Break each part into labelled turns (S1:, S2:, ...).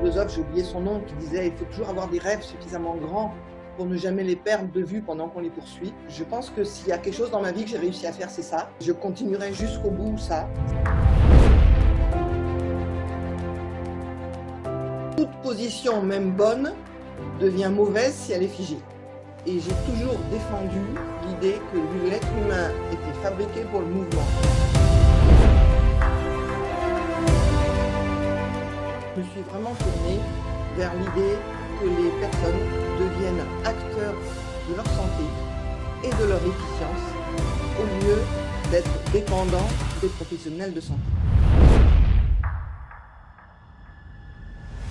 S1: philosophe, j'ai oublié son nom, qui disait « Il faut toujours avoir des rêves suffisamment grands pour ne jamais les perdre de vue pendant qu'on les poursuit ». Je pense que s'il y a quelque chose dans ma vie que j'ai réussi à faire, c'est ça. Je continuerai jusqu'au bout ça. Toute position, même bonne, devient mauvaise si elle est figée. Et j'ai toujours défendu l'idée que l'être humain était fabriqué pour le mouvement. Je me suis vraiment tournée vers l'idée que les personnes deviennent acteurs de leur santé et de leur efficience au lieu d'être dépendants des professionnels de santé.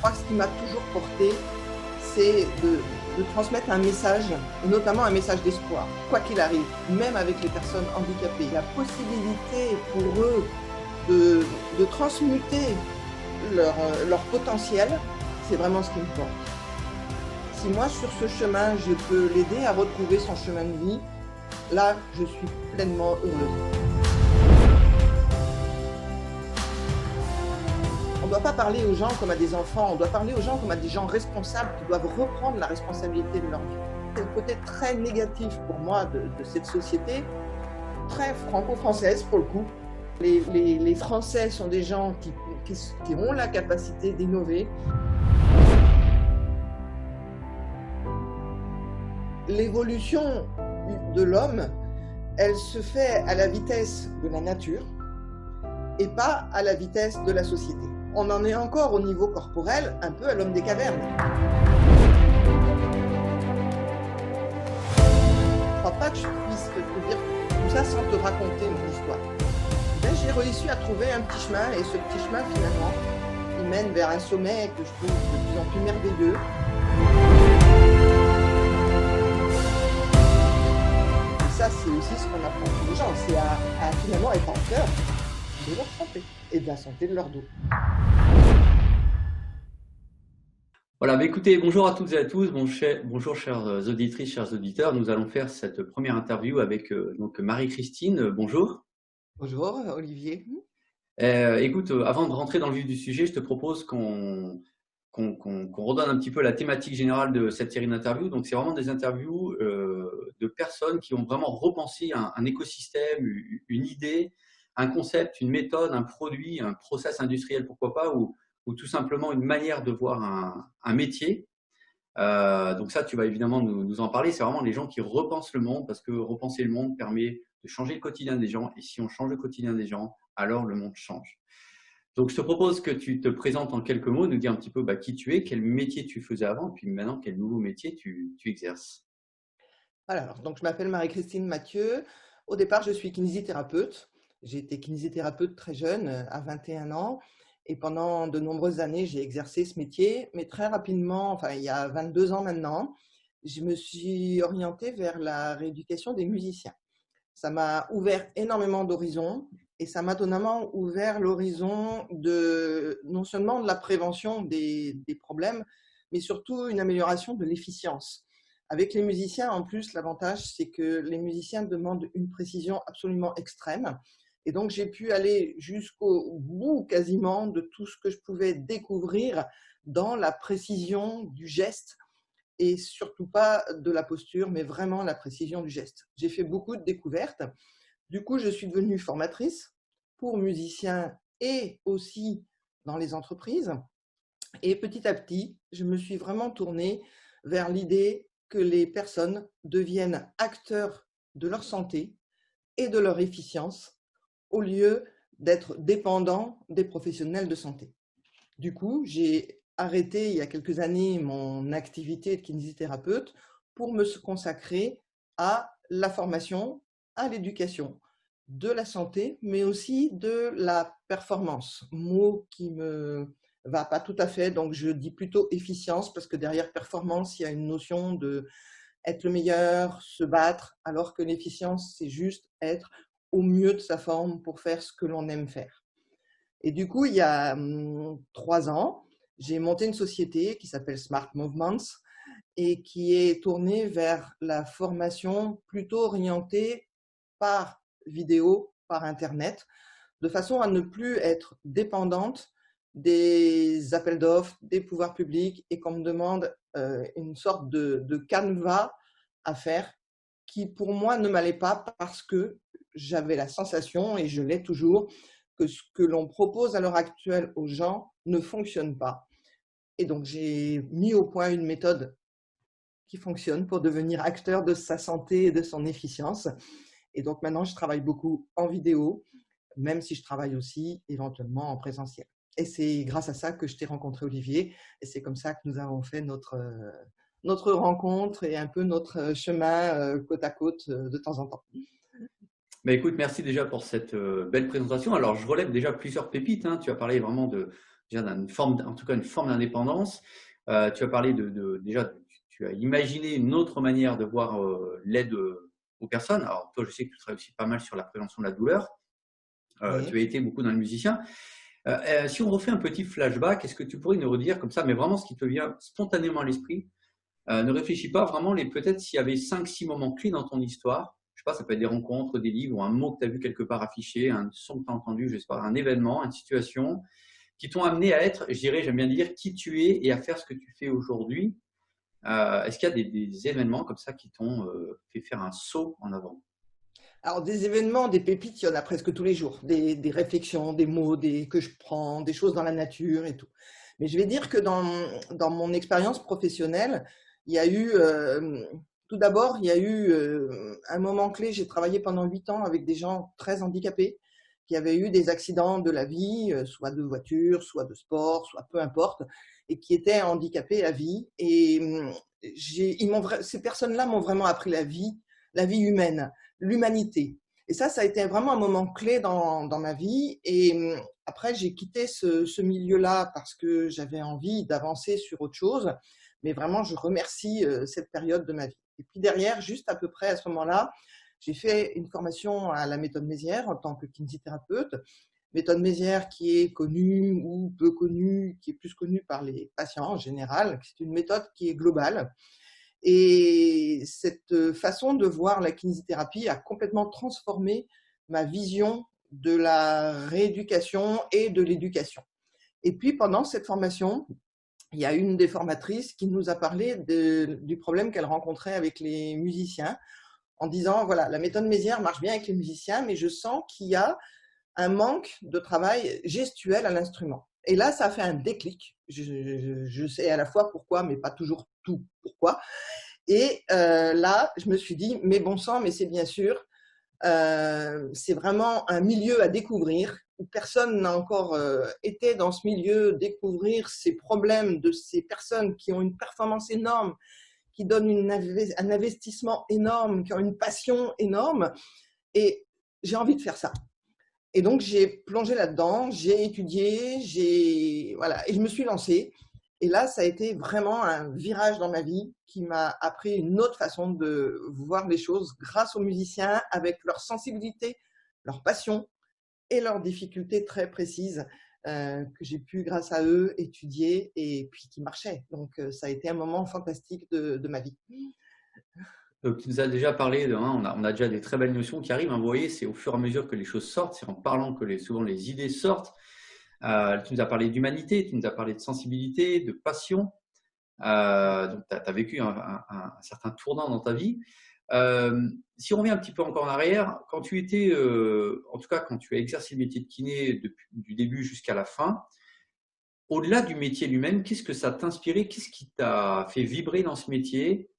S1: Ce qui m'a toujours porté, c'est de transmettre un message, notamment un message d'espoir, quoi qu'il arrive, même avec les personnes handicapées. La possibilité pour eux de transmuter leur potentiel, c'est vraiment ce qui me porte. Si moi, sur ce chemin, je peux l'aider à retrouver son chemin de vie, là, je suis pleinement heureuse. On ne doit pas parler aux gens comme à des enfants, on doit parler aux gens comme à des gens responsables qui doivent reprendre la responsabilité de leur vie. C'est le côté très négatif pour moi de cette société, très franco-française pour le coup. Les Français sont des gens qui ont la capacité d'innover. L'évolution de l'homme, elle se fait à la vitesse de la nature et pas à la vitesse de la société. On en est encore au niveau corporel, un peu à l'homme des cavernes. Je ne crois pas que je puisse te dire tout ça sans te raconter mon histoire. J'ai réussi à trouver un petit chemin, et ce petit chemin, finalement, il mène vers un sommet que je trouve de plus en plus merveilleux. Et ça, c'est aussi ce qu'on apprend aux gens, c'est à finalement être acteur de leur santé et de la santé de leur dos.
S2: Voilà, écoutez, bonjour à toutes et à tous, bonjour chères auditrices, chers auditeurs. Nous allons faire cette première interview avec donc Marie-Christine. Bonjour.
S1: Bonjour Olivier.
S2: Écoute, avant de rentrer dans le vif du sujet, je te propose qu'on redonne un petit peu la thématique générale de cette série d'interviews. Donc, c'est vraiment des interviews de personnes qui ont vraiment repensé un écosystème, une idée, un concept, une méthode, un produit, un process industriel, pourquoi pas, ou tout simplement une manière de voir un métier. Donc ça, tu vas évidemment nous en parler. C'est vraiment les gens qui repensent le monde, parce que repenser le monde permet de changer le quotidien des gens. Et si on change le quotidien des gens, alors le monde change. Donc, je te propose que tu te présentes en quelques mots, nous dire un petit peu qui tu es, quel métier tu faisais avant, et puis maintenant, quel nouveau métier tu exerces.
S1: Alors, donc, je m'appelle Marie-Christine Mathieu. Au départ, je suis kinésithérapeute. J'ai été kinésithérapeute très jeune, à 21 ans. Et pendant de nombreuses années, j'ai exercé ce métier. Mais très rapidement, enfin, il y a 22 ans maintenant, je me suis orientée vers la rééducation des musiciens. Ça m'a ouvert énormément d'horizons et ça m'a notamment ouvert l'horizon non seulement de la prévention des problèmes, mais surtout une amélioration de l'efficience. Avec les musiciens, en plus, l'avantage, c'est que les musiciens demandent une précision absolument extrême. Et donc, j'ai pu aller jusqu'au bout quasiment de tout ce que je pouvais découvrir dans la précision du geste et surtout pas de la posture, mais vraiment la précision du geste. J'ai fait beaucoup de découvertes. Du coup, je suis devenue formatrice pour musiciens et aussi dans les entreprises. Et petit à petit, je me suis vraiment tournée vers l'idée que les personnes deviennent acteurs de leur santé et de leur efficience au lieu d'être dépendants des professionnels de santé. Du coup, j'ai arrêté il y a quelques années mon activité de kinésithérapeute pour me consacrer à la formation, à l'éducation de la santé, mais aussi de la performance, mot qui me va pas tout à fait, donc je dis plutôt efficience, parce que derrière performance, il y a une notion de être le meilleur, se battre, alors que l'efficience, c'est juste être au mieux de sa forme pour faire ce que l'on aime faire. Et du coup, il y a 3 ans, j'ai monté une société qui s'appelle Smart Movements et qui est tournée vers la formation plutôt orientée par vidéo, par Internet, de façon à ne plus être dépendante des appels d'offres, des pouvoirs publics et qu'on me demande une sorte de canevas à faire qui, pour moi, ne m'allait pas parce que j'avais la sensation, et je l'ai toujours, que ce que l'on propose à l'heure actuelle aux gens ne fonctionne pas. Et donc, j'ai mis au point une méthode qui fonctionne pour devenir acteur de sa santé et de son efficience. Et donc, maintenant, je travaille beaucoup en vidéo, même si je travaille aussi éventuellement en présentiel. Et c'est grâce à ça que je t'ai rencontré, Olivier. Et c'est comme ça que nous avons fait notre rencontre et un peu notre chemin côte à côte de temps en temps.
S2: Bah, écoute, merci déjà pour cette belle présentation. Alors, je relève déjà plusieurs pépites, hein. Tu as parlé vraiment déjà d'une forme, en tout cas une forme d'indépendance. Tu as parlé déjà, tu as imaginé une autre manière de voir l'aide aux personnes. Alors, toi, je sais que tu travailles aussi pas mal sur la prévention de la douleur. Tu
S1: Oui.
S2: as été beaucoup dans le musicien. Si on refait un petit flashback, est-ce que tu pourrais nous redire comme ça, mais vraiment ce qui te vient spontanément à l'esprit? Ne réfléchis pas vraiment, peut-être s'il y avait 5-6 moments clés dans ton histoire. Je sais pas, ça peut être des rencontres, des livres, ou un mot que tu as vu quelque part affiché, un son que tu as entendu, je sais pas, un événement, une situation, qui t'ont amené à être, je dirais, j'aime bien dire, qui tu es et à faire ce que tu fais aujourd'hui. Est-ce qu'il y a des événements comme ça qui t'ont fait faire un saut en avant?
S1: Alors, des événements, des pépites, il y en a presque tous les jours. Des réflexions, des mots que je prends, des choses dans la nature et tout. Mais je vais dire que dans mon expérience professionnelle, il y a eu, tout d'abord, il y a eu un moment clé. J'ai travaillé pendant 8 ans avec des gens très handicapés qui avaient eu des accidents de la vie, soit de voiture, soit de sport, soit peu importe, et qui étaient handicapés à vie. Et ces personnes-là m'ont vraiment appris la vie humaine, l'humanité. Et ça a été vraiment un moment clé dans ma vie. Et après, j'ai quitté ce milieu-là parce que j'avais envie d'avancer sur autre chose. Mais vraiment, je remercie cette période de ma vie. Et puis derrière, juste à peu près à ce moment-là, j'ai fait une formation à la méthode Mézières en tant que kinésithérapeute. Méthode Mézières qui est connue ou peu connue, qui est plus connue par les patients en général. C'est une méthode qui est globale. Et cette façon de voir la kinésithérapie a complètement transformé ma vision de la rééducation et de l'éducation. Et puis pendant cette formation, il y a une des formatrices qui nous a parlé du problème qu'elle rencontrait avec les musiciens en disant, voilà, la méthode Mézières marche bien avec les musiciens, mais je sens qu'il y a un manque de travail gestuel à l'instrument. Et là, ça a fait un déclic. Je sais à la fois pourquoi, mais pas toujours tout pourquoi. Et là, je me suis dit, mais bon sang, mais c'est bien sûr, c'est vraiment un milieu à découvrir où personne n'a encore été dans ce milieu, découvrir ces problèmes de ces personnes qui ont une performance énorme, qui donnent un investissement énorme, qui ont une passion énorme. Et j'ai envie de faire ça. Et donc, j'ai plongé là-dedans, j'ai étudié, voilà, et je me suis lancée. Et là, ça a été vraiment un virage dans ma vie qui m'a appris une autre façon de voir les choses grâce aux musiciens, avec leur sensibilité, leur passion et leurs difficultés très précises que j'ai pu, grâce à eux, étudier et puis qui marchaient. Donc, ça a été un moment fantastique de ma vie.
S2: Donc, tu nous as déjà parlé, on a déjà des très belles notions qui arrivent. Hein, vous voyez, c'est au fur et à mesure que les choses sortent, c'est en parlant que souvent les idées sortent. Tu nous as parlé d'humanité, tu nous as parlé de sensibilité, de passion. Donc, tu as vécu un certain tournant dans ta vie. Si on revient un petit peu encore en arrière, quand tu étais, en tout cas quand tu as exercé le métier de kiné depuis du début jusqu'à la fin, au-delà du métier lui-même, qu'est-ce que ça t'a inspiré? Qu'est-ce qui t'a fait vibrer dans ce métier?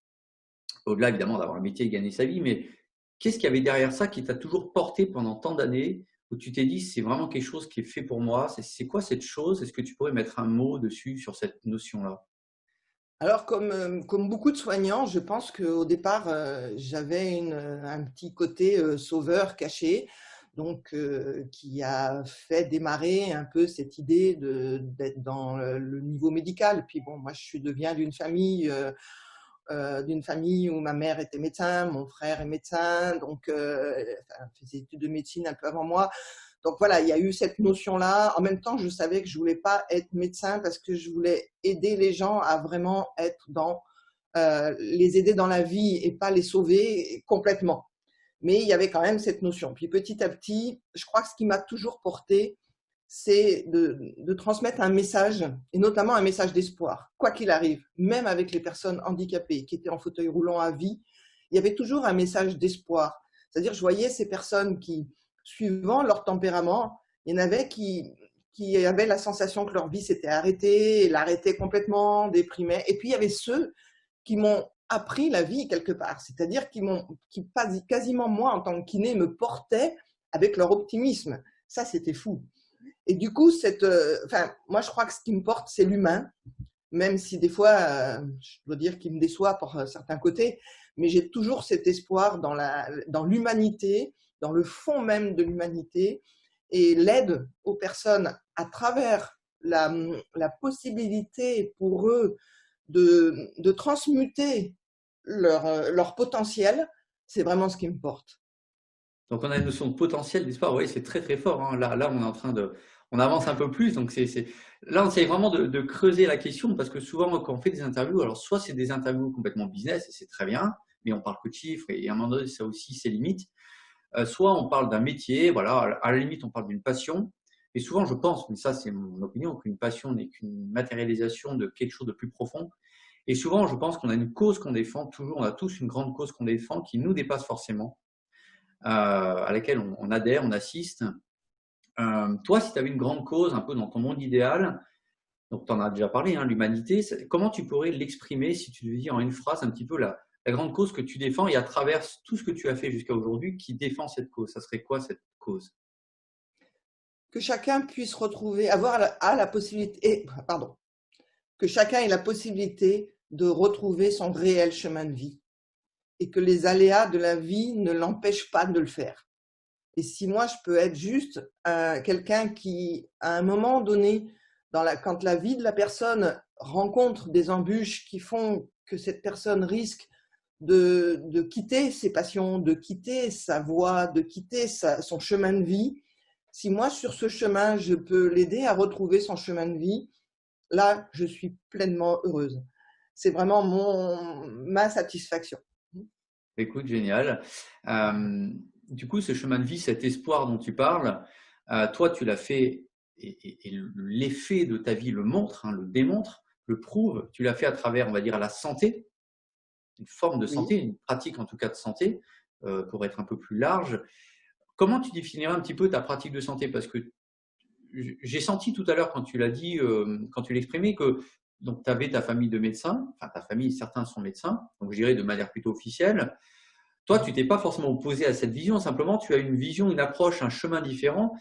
S2: Au-delà évidemment d'avoir un métier et gagner sa vie, mais qu'est-ce qu'il y avait derrière ça qui t'a toujours porté pendant tant d'années, où tu t'es dit c'est vraiment quelque chose qui est fait pour moi? C'est quoi cette chose? Est-ce que tu pourrais mettre un mot dessus sur cette notion-là?
S1: Alors, comme beaucoup de soignants, je pense qu'au départ, j'avais un petit côté sauveur caché, donc qui a fait démarrer un peu cette idée d'être dans le niveau médical. Puis bon, moi, viens d'une famille où ma mère était médecin, mon frère est médecin, donc enfin, faisait des études de médecine un peu avant moi. Donc voilà, il y a eu cette notion-là. En même temps, je savais que je voulais pas être médecin parce que je voulais aider les gens à vraiment être les aider dans la vie et pas les sauver complètement. Mais il y avait quand même cette notion. Puis petit à petit, je crois que ce qui m'a toujours porté, c'est de transmettre un message, et notamment un message d'espoir, quoi qu'il arrive, même avec les personnes handicapées qui étaient en fauteuil roulant à vie, il y avait toujours un message d'espoir. C'est-à-dire, je voyais ces personnes qui, suivant leur tempérament, il y en avait qui avaient la sensation que leur vie s'était arrêtée, l'arrêtaient complètement, déprimaient. Et puis, il y avait ceux qui m'ont appris la vie quelque part, c'est-à-dire qui quasiment moi, en tant que kiné, me portaient avec leur optimisme. Ça, c'était fou. Et du coup, moi, je crois que ce qui me porte, c'est l'humain, même si des fois, je dois dire qu'il me déçoit pour certains côtés, mais j'ai toujours cet espoir dans l'humanité, dans le fond même de l'humanité, et l'aide aux personnes à travers la possibilité pour eux de transmuter leur potentiel, c'est vraiment ce qui me porte.
S2: Donc, on a une notion de potentiel, d'espoir. Oui, c'est très, très fort, hein. Là, on est en train on avance un peu plus. Donc, là, on essaie vraiment de creuser la question parce que souvent, quand on fait des interviews, alors soit c'est des interviews complètement business et c'est très bien, mais on parle que de chiffres et à un moment donné, ça aussi, ses limites. Soit on parle d'un métier, voilà, à la limite, on parle d'une passion. Et souvent, je pense, mais ça, c'est mon opinion, qu'une passion n'est qu'une matérialisation de quelque chose de plus profond. Et souvent, je pense qu'on a une cause qu'on défend, toujours, on a tous une grande cause qu'on défend qui nous dépasse forcément, à laquelle on adhère, on assiste. Toi, si tu avais une grande cause un peu dans ton monde idéal, donc tu en as déjà parlé, hein, l'humanité, comment tu pourrais l'exprimer si tu devais dire en une phrase un petit peu la grande cause que tu défends et à travers tout ce que tu as fait jusqu'à aujourd'hui qui défend cette cause? Ça serait quoi cette cause?
S1: Que chacun puisse retrouver, la possibilité, pardon, que chacun ait la possibilité de retrouver son réel chemin de vie et que les aléas de la vie ne l'empêchent pas de le faire. Et si moi, je peux être juste quelqu'un qui, à un moment donné, quand la vie de la personne rencontre des embûches qui font que cette personne risque de quitter ses passions, de quitter sa voie, de quitter son chemin de vie, si moi, sur ce chemin, je peux l'aider à retrouver son chemin de vie, là, je suis pleinement heureuse. C'est vraiment ma satisfaction.
S2: Écoute, génial. Du coup, ce chemin de vie, cet espoir dont tu parles, toi, tu l'as fait et l'effet de ta vie le montre, hein, le démontre, le prouve. Tu l'as fait à travers, on va dire, la santé, une forme de santé,
S1: Oui.
S2: une pratique en tout cas de santé, pour être un peu plus large. Comment tu définirais un petit peu ta pratique de santé? Parce que j'ai senti tout à l'heure quand tu l'as dit, quand tu l'exprimais, que donc tu avais ta famille de médecins, enfin ta famille, certains sont médecins, donc je dirais de manière plutôt officielle. Toi, tu t'es pas forcément opposé à cette vision, simplement tu as une vision, une approche, un chemin différent.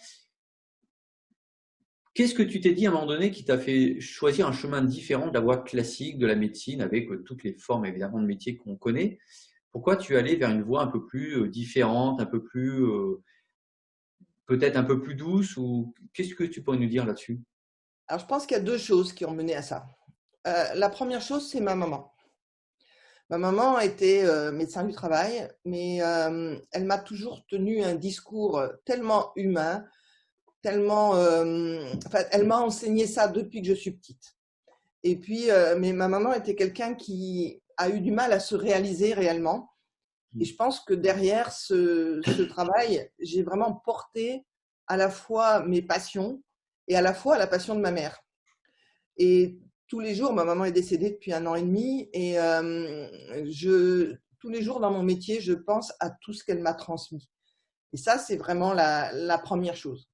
S2: Qu'est-ce que tu t'es dit à un moment donné qui t'a fait choisir un chemin différent de la voie classique de la médecine avec toutes les formes évidemment de métiers qu'on connaît? Pourquoi tu es allé vers une voie un peu plus différente, un peu plus peut-être un peu plus douce ou qu'est-ce que tu pourrais nous dire là-dessus?
S1: Alors, je pense qu'il y a deux choses qui ont mené à ça. La première chose, c'est ma maman. Ma maman était médecin du travail, mais elle m'a toujours tenu un discours tellement humain, elle m'a enseigné ça depuis que je suis petite. Et puis, mais ma maman était quelqu'un qui a eu du mal à se réaliser réellement. Et je pense que derrière ce travail, j'ai vraiment porté à la fois mes passions et à la fois la passion de ma mère. Et tous les jours, ma maman est décédée depuis 1 an et demi, et tous les jours dans mon métier, je pense à tout ce qu'elle m'a transmis. Et ça, c'est vraiment la première chose.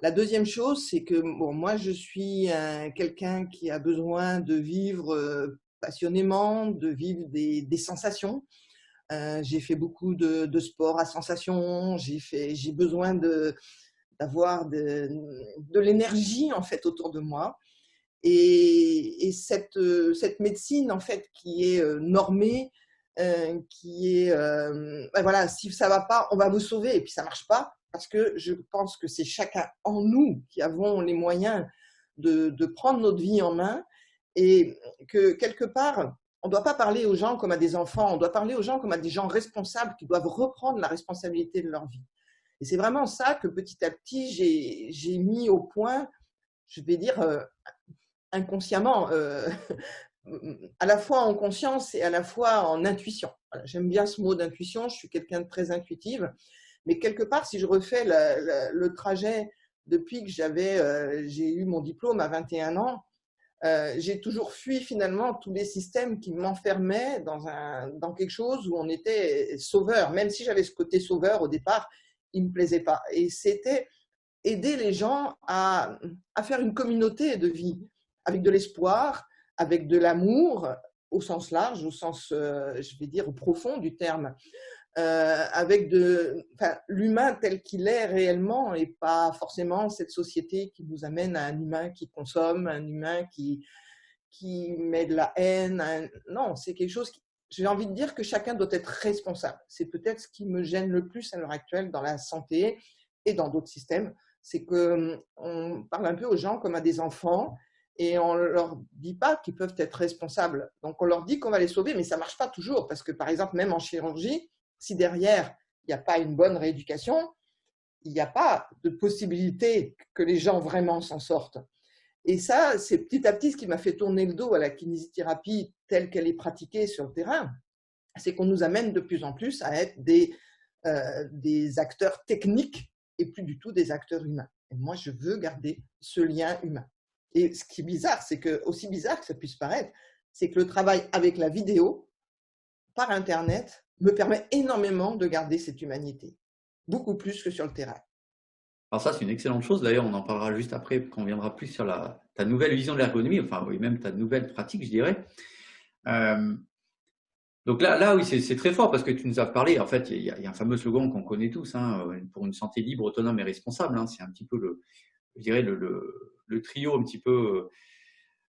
S1: La deuxième chose, c'est que bon, moi, je suis quelqu'un qui a besoin de vivre passionnément, de vivre des sensations. J'ai fait beaucoup de sport à sensations. J'ai besoin d'avoir de l'énergie en fait autour de moi. Et cette médecine en fait qui est normée, qui est voilà, si ça va pas, on va vous sauver, et puis ça marche pas parce que je pense que c'est chacun en nous qui avons les moyens de prendre notre vie en main, et que quelque part on ne doit pas parler aux gens comme à des enfants, on doit parler aux gens comme à des gens responsables qui doivent reprendre la responsabilité de leur vie. Et c'est vraiment ça que petit à petit j'ai mis au point, je vais dire inconsciemment, à la fois en conscience et à la fois en intuition. Voilà, j'aime bien ce mot d'intuition, je suis quelqu'un de très intuitive, mais quelque part, si je refais le trajet depuis que j'ai eu mon diplôme à 21 ans, j'ai toujours fui finalement tous les systèmes qui m'enfermaient dans quelque chose où on était sauveur. Même si j'avais ce côté sauveur au départ, il ne me plaisait pas. Et c'était aider les gens à faire une communauté de vie, avec de l'espoir, avec de l'amour, au sens large, au sens, je vais dire, profond du terme, avec l'humain tel qu'il est réellement et pas forcément cette société qui nous amène à un humain qui consomme, un humain qui met de la haine. Non, c'est quelque chose j'ai envie de dire que chacun doit être responsable. C'est peut-être ce qui me gêne le plus à l'heure actuelle dans la santé et dans d'autres systèmes, c'est qu'on parle un peu aux gens comme à des enfants et on ne leur dit pas qu'ils peuvent être responsables. Donc on leur dit qu'on va les sauver, mais ça ne marche pas toujours parce que par exemple, même en chirurgie, si derrière, il n'y a pas une bonne rééducation, il n'y a pas de possibilité que les gens vraiment s'en sortent. Et ça, c'est petit à petit ce qui m'a fait tourner le dos à la kinésithérapie telle qu'elle est pratiquée sur le terrain. C'est qu'on nous amène de plus en plus à être des acteurs techniques et plus du tout des acteurs humains. Et moi, je veux garder ce lien humain. Et ce qui est bizarre, c'est que, aussi bizarre que ça puisse paraître, c'est que le travail avec la vidéo, par Internet, me permet énormément de garder cette humanité, beaucoup plus que sur le terrain.
S2: Alors ça, c'est une excellente chose. D'ailleurs, on en parlera juste après, quand on viendra plus sur ta nouvelle vision de l'ergonomie, enfin oui, même ta nouvelle pratique, je dirais. Donc là, oui, c'est très fort parce que tu nous as parlé. En fait, il y a un fameux slogan qu'on connaît tous, hein, pour une santé libre, autonome et responsable. Hein. C'est un petit peu je dirais le trio un petit peu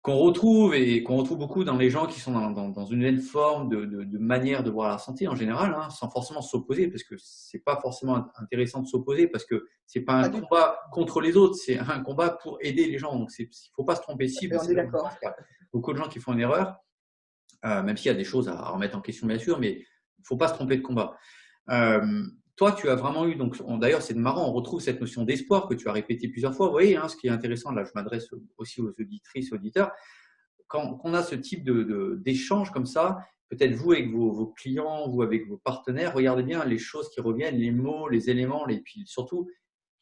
S2: qu'on retrouve et qu'on retrouve beaucoup dans les gens qui sont dans une même forme de manière de voir la santé en général, hein, sans forcément s'opposer, parce que c'est pas forcément intéressant de s'opposer, parce que c'est pas un combat contre les autres, c'est un combat pour aider les gens. Donc il faut pas se tromper de cible.
S1: On est d'accord.
S2: Il y a beaucoup de gens qui font une erreur, même s'il y a des choses à remettre en question bien sûr, mais il faut pas se tromper de combat. Toi, tu as vraiment eu, donc d'ailleurs c'est marrant, on retrouve cette notion d'espoir que tu as répété plusieurs fois. Vous voyez, hein, ce qui est intéressant, là je m'adresse aussi aux auditrices, auditeurs, quand on a ce type d'échange comme ça, peut-être vous avec vos clients, vous avec vos partenaires, regardez bien les choses qui reviennent, les mots, les éléments, et puis surtout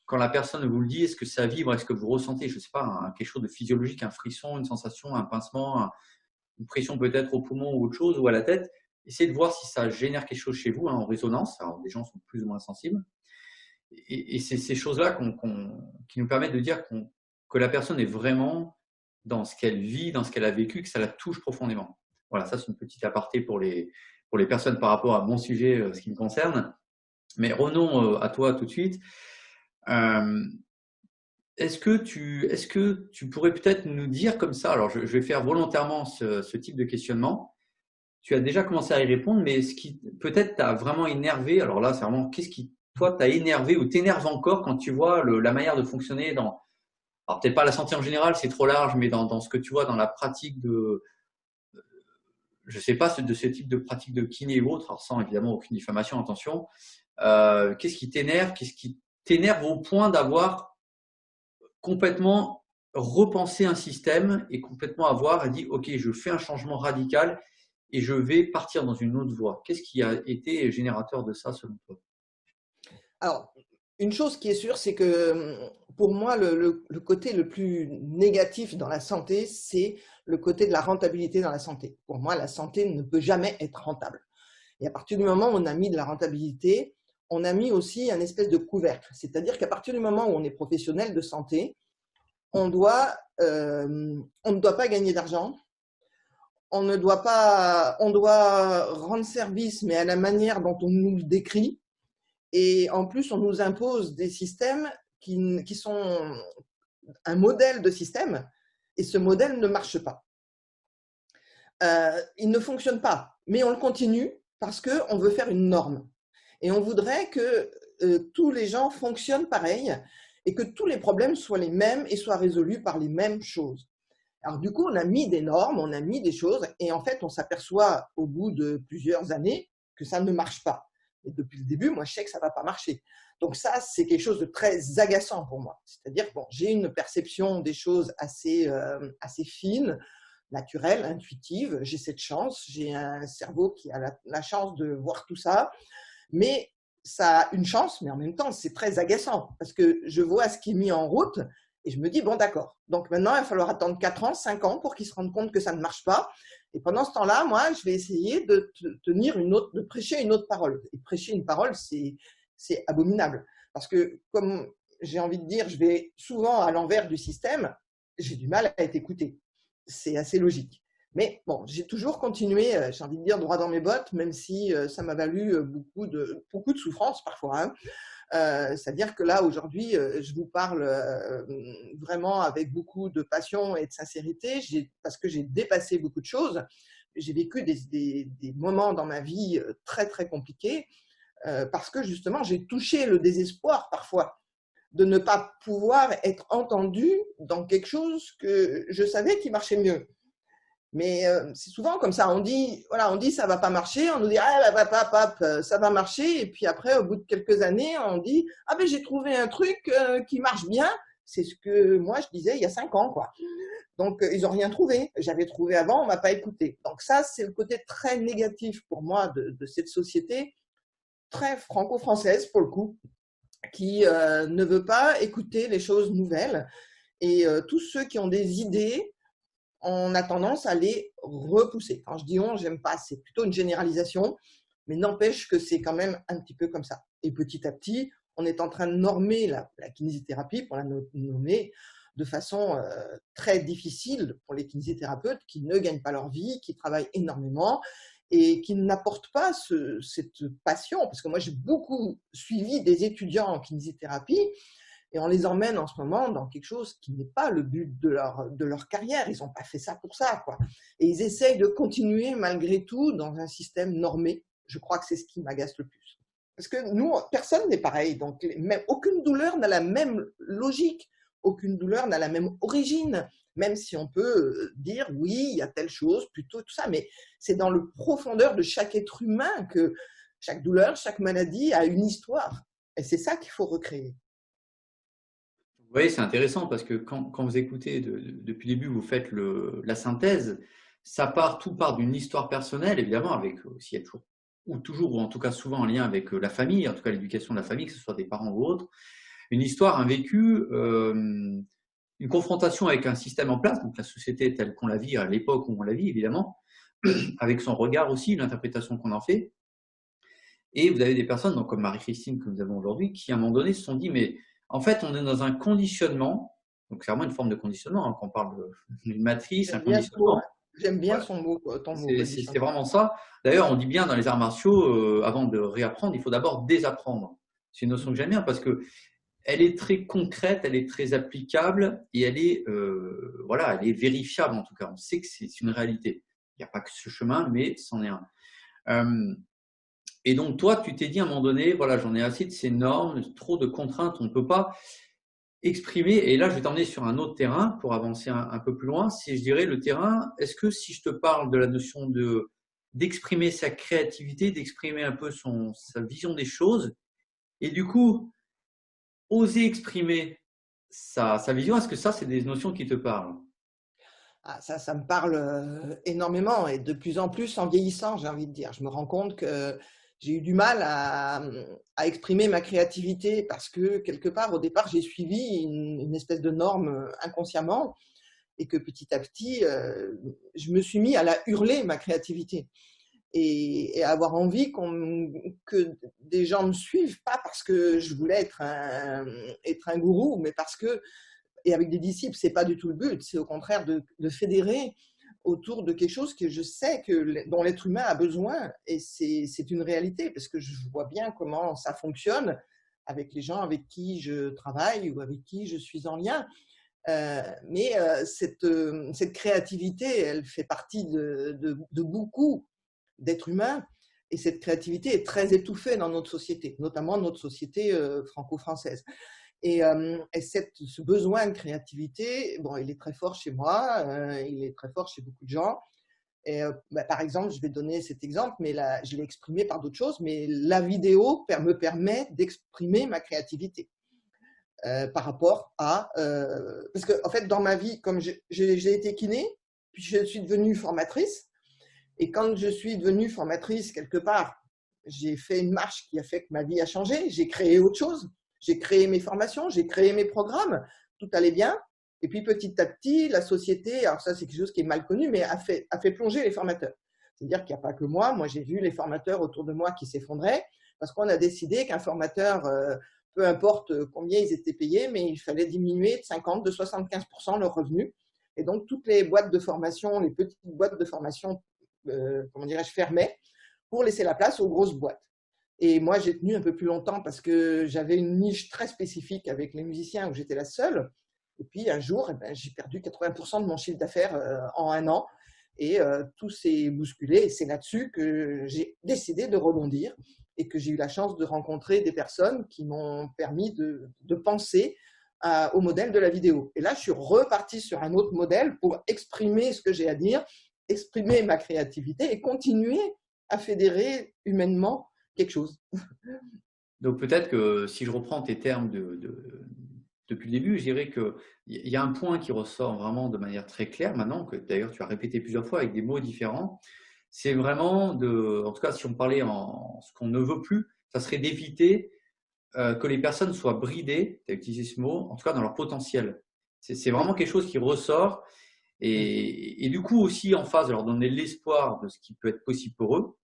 S2: quand la personne vous le dit, est-ce que ça vibre, est-ce que vous ressentez, je ne sais pas, quelque chose de physiologique, un frisson, une sensation, un pincement, une pression peut-être au poumon ou autre chose, ou à la tête. Essayez de voir si ça génère quelque chose chez vous, hein, en résonance. Alors, des gens sont plus ou moins sensibles. Et c'est ces choses-là qui nous permettent de dire que la personne est vraiment dans ce qu'elle vit, dans ce qu'elle a vécu, que ça la touche profondément. Voilà, ça c'est une petite aparté pour les personnes par rapport à mon sujet, ce qui me concerne. Mais revenons à toi tout de suite. Est-ce que tu pourrais peut-être nous dire comme ça, alors je vais faire volontairement ce type de questionnement. Tu as déjà commencé à y répondre, mais ce qui peut-être t'a vraiment énervé, alors là c'est vraiment qu'est-ce qui toi t'a énervé ou t'énerve encore quand tu vois la manière de fonctionner alors peut-être pas la santé en général, c'est trop large, mais dans ce que tu vois dans la pratique je sais pas, de ce type de pratique de kiné ou autre, alors sans évidemment aucune diffamation, attention. Qu'est-ce qui t'énerve au point d'avoir complètement repensé un système et complètement avoir dit ok, je fais un changement radical et je vais partir dans une autre voie. Qu'est-ce qui a été générateur de ça selon toi?
S1: Alors, une chose qui est sûre, c'est que pour moi, le côté le plus négatif dans la santé, c'est le côté de la rentabilité dans la santé. Pour moi, la santé ne peut jamais être rentable. Et à partir du moment où on a mis de la rentabilité, on a mis aussi un espèce de couvercle. C'est-à-dire qu'à partir du moment où on est professionnel de santé, on ne doit pas gagner d'argent. On doit rendre service, mais à la manière dont on nous le décrit. Et en plus, on nous impose des systèmes qui sont un modèle de système, et ce modèle ne marche pas. Il ne fonctionne pas, mais on le continue parce qu'on veut faire une norme. Et on voudrait que tous les gens fonctionnent pareil et que tous les problèmes soient les mêmes et soient résolus par les mêmes choses. Alors du coup, on a mis des normes, on a mis des choses, et en fait, on s'aperçoit au bout de plusieurs années que ça ne marche pas. Et depuis le début, moi, je sais que ça ne va pas marcher. Donc ça, c'est quelque chose de très agaçant pour moi. C'est-à-dire que j'ai une perception des choses assez fine, naturelle, intuitive. J'ai cette chance, j'ai un cerveau qui a la chance de voir tout ça. Mais ça a une chance, mais en même temps, c'est très agaçant parce que je vois ce qui est mis en route et je me dis, bon, d'accord. Donc maintenant, il va falloir attendre 4 ans, 5 ans pour qu'ils se rendent compte que ça ne marche pas. Et pendant ce temps-là, moi, je vais essayer de de prêcher une autre parole. Et prêcher une parole, c'est abominable. Parce que, comme j'ai envie de dire, je vais souvent à l'envers du système, j'ai du mal à être écouté. C'est assez logique. Mais bon, j'ai toujours continué, j'ai envie de dire, droit dans mes bottes, même si ça m'a valu beaucoup de souffrance parfois. Hein. C'est-à-dire que là, aujourd'hui, je vous parle vraiment avec beaucoup de passion et de sincérité, parce que j'ai dépassé beaucoup de choses. J'ai vécu des moments dans ma vie très, très compliqués, parce que justement, j'ai touché le désespoir parfois de ne pas pouvoir être entendu dans quelque chose que je savais qui marchait mieux. Mais c'est souvent comme ça, on dit ça va pas marcher, on nous dit ça va marcher, et puis après au bout de quelques années on dit ah ben j'ai trouvé un truc qui marche bien, c'est ce que moi je disais il y a 5 ans quoi. Donc ils ont rien trouvé, j'avais trouvé avant, on m'a pas écouté. Donc ça c'est le côté très négatif pour moi de cette société très franco-française pour le coup, qui ne veut pas écouter les choses nouvelles, et tous ceux qui ont des idées, on a tendance à les repousser. Quand je dis on, j'aime pas, c'est plutôt une généralisation, mais n'empêche que c'est quand même un petit peu comme ça. Et petit à petit, on est en train de normer la kinésithérapie, pour la nommer, de façon très difficile pour les kinésithérapeutes qui ne gagnent pas leur vie, qui travaillent énormément et qui n'apportent pas cette passion. Parce que moi, j'ai beaucoup suivi des étudiants en kinésithérapie, et on les emmène en ce moment dans quelque chose qui n'est pas le but de leur carrière. Ils n'ont pas fait ça pour ça, quoi. Et ils essayent de continuer malgré tout dans un système normé. Je crois que c'est ce qui m'agace le plus. Parce que nous, personne n'est pareil. Donc, même, aucune douleur n'a la même logique. Aucune douleur n'a la même origine. Même si on peut dire, oui, il y a telle chose, plutôt tout ça. Mais c'est dans le profondeur de chaque être humain que chaque douleur, chaque maladie a une histoire. Et c'est ça qu'il faut recréer.
S2: Oui, c'est intéressant parce que quand vous écoutez depuis le début, vous faites la synthèse, tout part d'une histoire personnelle, évidemment, avec s'il y a toujours, ou en tout cas souvent en lien avec la famille, en tout cas l'éducation de la famille, que ce soit des parents ou autres, une histoire, un vécu, une confrontation avec un système en place, donc la société telle qu'on la vit à l'époque où on la vit, évidemment, avec son regard aussi, l'interprétation qu'on en fait. Et vous avez des personnes, donc comme Marie-Christine que nous avons aujourd'hui, qui à un moment donné se sont dit, mais en fait, on est dans un conditionnement, donc c'est vraiment une forme de conditionnement, hein, quand on parle d'une matrice, un conditionnement.
S1: J'aime bien
S2: Voilà.
S1: son mot, ton mot.
S2: C'est vraiment ça. D'ailleurs, on dit bien dans les arts martiaux, avant de réapprendre, il faut d'abord désapprendre. C'est une notion que j'aime bien parce que elle est très concrète, elle est très applicable et elle est vérifiable en tout cas. On sait que c'est une réalité. Il n'y a pas que ce chemin, mais c'en est un. Et donc, toi, tu t'es dit à un moment donné, voilà, j'en ai assez de ces normes, trop de contraintes, on ne peut pas exprimer. Et là, je vais t'emmener sur un autre terrain pour avancer un peu plus loin. Si je dirais le terrain, est-ce que si je te parle de la notion d'exprimer sa créativité, d'exprimer un peu sa vision des choses, et du coup, oser exprimer sa vision, est-ce que ça, c'est des notions qui te parlent?
S1: Ah, ça me parle énormément, et de plus en plus en vieillissant, j'ai envie de dire. Je me rends compte que j'ai eu du mal à exprimer ma créativité parce que quelque part, au départ, j'ai suivi une espèce de norme inconsciemment, et que petit à petit, je me suis mis à la hurler, ma créativité, et à avoir envie que des gens me suivent, pas parce que je voulais être un gourou, mais parce que, et avec des disciples, c'est pas du tout le but, c'est au contraire de fédérer autour de quelque chose que je sais dont l'être humain a besoin, et c'est une réalité, parce que je vois bien comment ça fonctionne avec les gens avec qui je travaille ou avec qui je suis en lien. Mais cette créativité, elle fait partie de beaucoup d'êtres humains, et cette créativité est très étouffée dans notre société, notamment notre société franco-française. Et ce besoin de créativité, bon, il est très fort chez moi, il est très fort chez beaucoup de gens. Et par exemple, je vais donner cet exemple, mais là, je l'ai exprimé par d'autres choses, mais la vidéo me permet d'exprimer ma créativité par rapport à… parce que, en fait, dans ma vie, comme j'ai été kiné, puis je suis devenue formatrice, et quand je suis devenue formatrice, quelque part, j'ai fait une marche qui a fait que ma vie a changé. J'ai créé autre chose. J'ai créé mes formations, j'ai créé mes programmes. Tout allait bien. Et puis petit à petit, la société, alors ça c'est quelque chose qui est mal connu, mais a fait plonger les formateurs. C'est-à-dire qu'il n'y a pas que moi. Moi, j'ai vu les formateurs autour de moi qui s'effondraient parce qu'on a décidé qu'un formateur, peu importe combien ils étaient payés, mais il fallait diminuer de 50, de 75% leurs revenus. Et donc, toutes les boîtes de formation, les petites boîtes de formation, comment dirais-je, fermaient pour laisser la place aux grosses boîtes. Et moi, j'ai tenu un peu plus longtemps parce que j'avais une niche très spécifique avec les musiciens où j'étais la seule. Et puis, un jour, eh ben, j'ai perdu 80% de mon chiffre d'affaires en un an. Et tout s'est bousculé. Et c'est là-dessus que j'ai décidé de rebondir et que j'ai eu la chance de rencontrer des personnes qui m'ont permis de penser au modèle de la vidéo. Et là, je suis reparti sur un autre modèle pour exprimer ce que j'ai à dire, exprimer ma créativité et continuer à fédérer humainement quelque chose.
S2: Donc peut-être que si je reprends tes termes depuis le début, je dirais qu'il y a un point qui ressort vraiment de manière très claire maintenant, que d'ailleurs tu as répété plusieurs fois avec des mots différents. C'est vraiment en tout cas si on parlait en ce qu'on ne veut plus, ça serait d'éviter que les personnes soient bridées, tu as utilisé ce mot, en tout cas dans leur potentiel. C'est vraiment quelque chose qui ressort et du coup aussi en phase de leur donner l'espoir de ce qui peut être possible pour eux,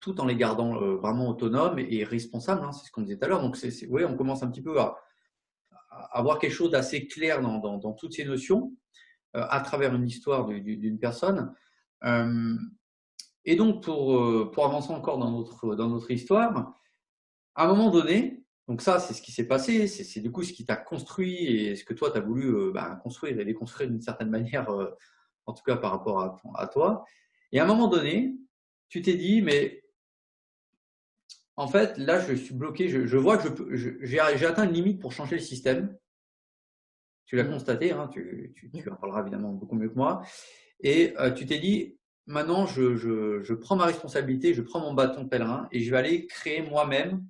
S2: tout en les gardant vraiment autonomes et responsables, hein, c'est ce qu'on disait tout à l'heure. Donc, oui, on commence un petit peu à avoir quelque chose d'assez clair dans toutes ces notions à travers une histoire d'une personne. Et donc, pour avancer encore dans notre histoire, à un moment donné, donc ça, c'est ce qui s'est passé, c'est du coup ce qui t'a construit et ce que toi, tu as voulu construire et déconstruire d'une certaine manière, en tout cas par rapport à toi. Et à un moment donné, tu t'es dit, mais en fait, là, je suis bloqué. Je vois que j'ai atteint une limite pour changer le système. Tu l'as constaté, hein, tu en parleras évidemment beaucoup mieux que moi. Et tu t'es dit, maintenant, je prends ma responsabilité, je prends mon bâton de pèlerin et je vais aller créer moi-même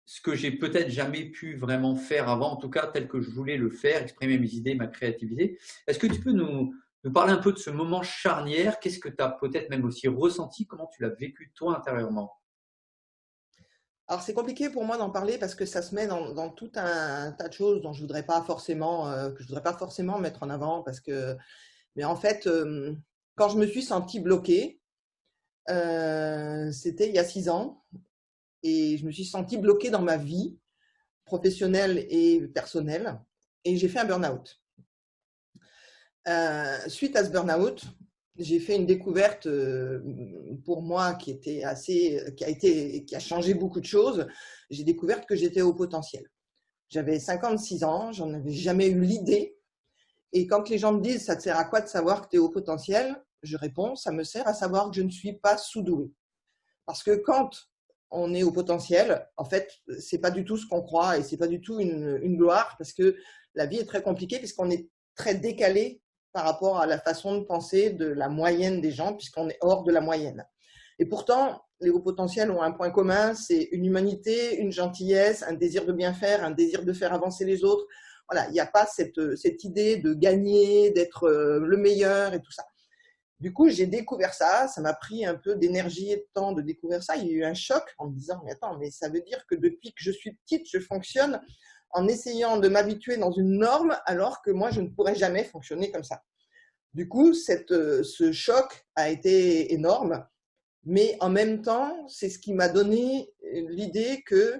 S2: ce que j'ai peut-être jamais pu vraiment faire avant, en tout cas tel que je voulais le faire, exprimer mes idées, ma créativité. Est-ce que tu peux nous parler un peu de ce moment charnière? Qu'est-ce que tu as peut-être même aussi ressenti? Comment tu l'as vécu toi intérieurement?
S1: Alors, c'est compliqué pour moi d'en parler parce que ça se met dans tout un tas de choses dont je voudrais pas forcément, que je voudrais pas forcément mettre en avant mais en fait, quand je me suis sentie bloquée, c'était il y a 6 ans et je me suis sentie bloquée dans ma vie professionnelle et personnelle et j'ai fait un burn-out. Suite à ce burn-out, j'ai fait une découverte pour moi qui a changé beaucoup de choses. J'ai découvert que j'étais au potentiel. J'avais 56 ans, j'en avais jamais eu l'idée. Et quand les gens me disent, ça te sert à quoi de savoir que tu es au potentiel? Je réponds, ça me sert à savoir que je ne suis pas sous-doué. Parce que quand on est au potentiel, en fait, c'est pas du tout ce qu'on croit et c'est pas du tout une gloire parce que la vie est très compliquée puisqu'on est très décalé par rapport à la façon de penser de la moyenne des gens puisqu'on est hors de la moyenne. Et pourtant, les hauts potentiels ont un point commun, c'est une humanité, une gentillesse, un désir de bien faire, un désir de faire avancer les autres. Voilà, il n'y a pas cette idée de gagner, d'être le meilleur et tout ça. Du coup, j'ai découvert ça m'a pris un peu d'énergie et de temps de découvrir ça. Il y a eu un choc en me disant, mais attends, mais ça veut dire que depuis que je suis petite, je fonctionne en essayant de m'habituer dans une norme alors que moi, je ne pourrais jamais fonctionner comme ça. Du coup, ce choc a été énorme, mais en même temps, c'est ce qui m'a donné l'idée que,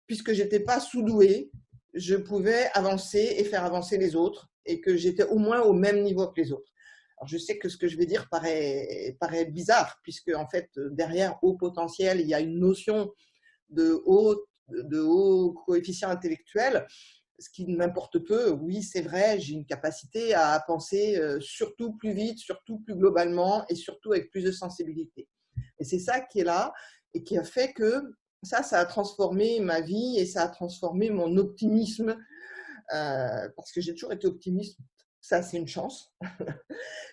S1: puisque j'étais pas sous-douée, je pouvais avancer et faire avancer les autres et que j'étais au moins au même niveau que les autres. Alors, je sais que ce que je vais dire paraît bizarre, puisque en fait, derrière haut potentiel, il y a une notion de haut coefficient intellectuel, ce qui m'importe peu. Oui, c'est vrai, j'ai une capacité à penser surtout plus vite, surtout plus globalement et surtout avec plus de sensibilité. Et c'est ça qui est là et qui a fait que ça a transformé ma vie et ça a transformé mon optimisme, parce que j'ai toujours été optimiste. Ça, c'est une chance.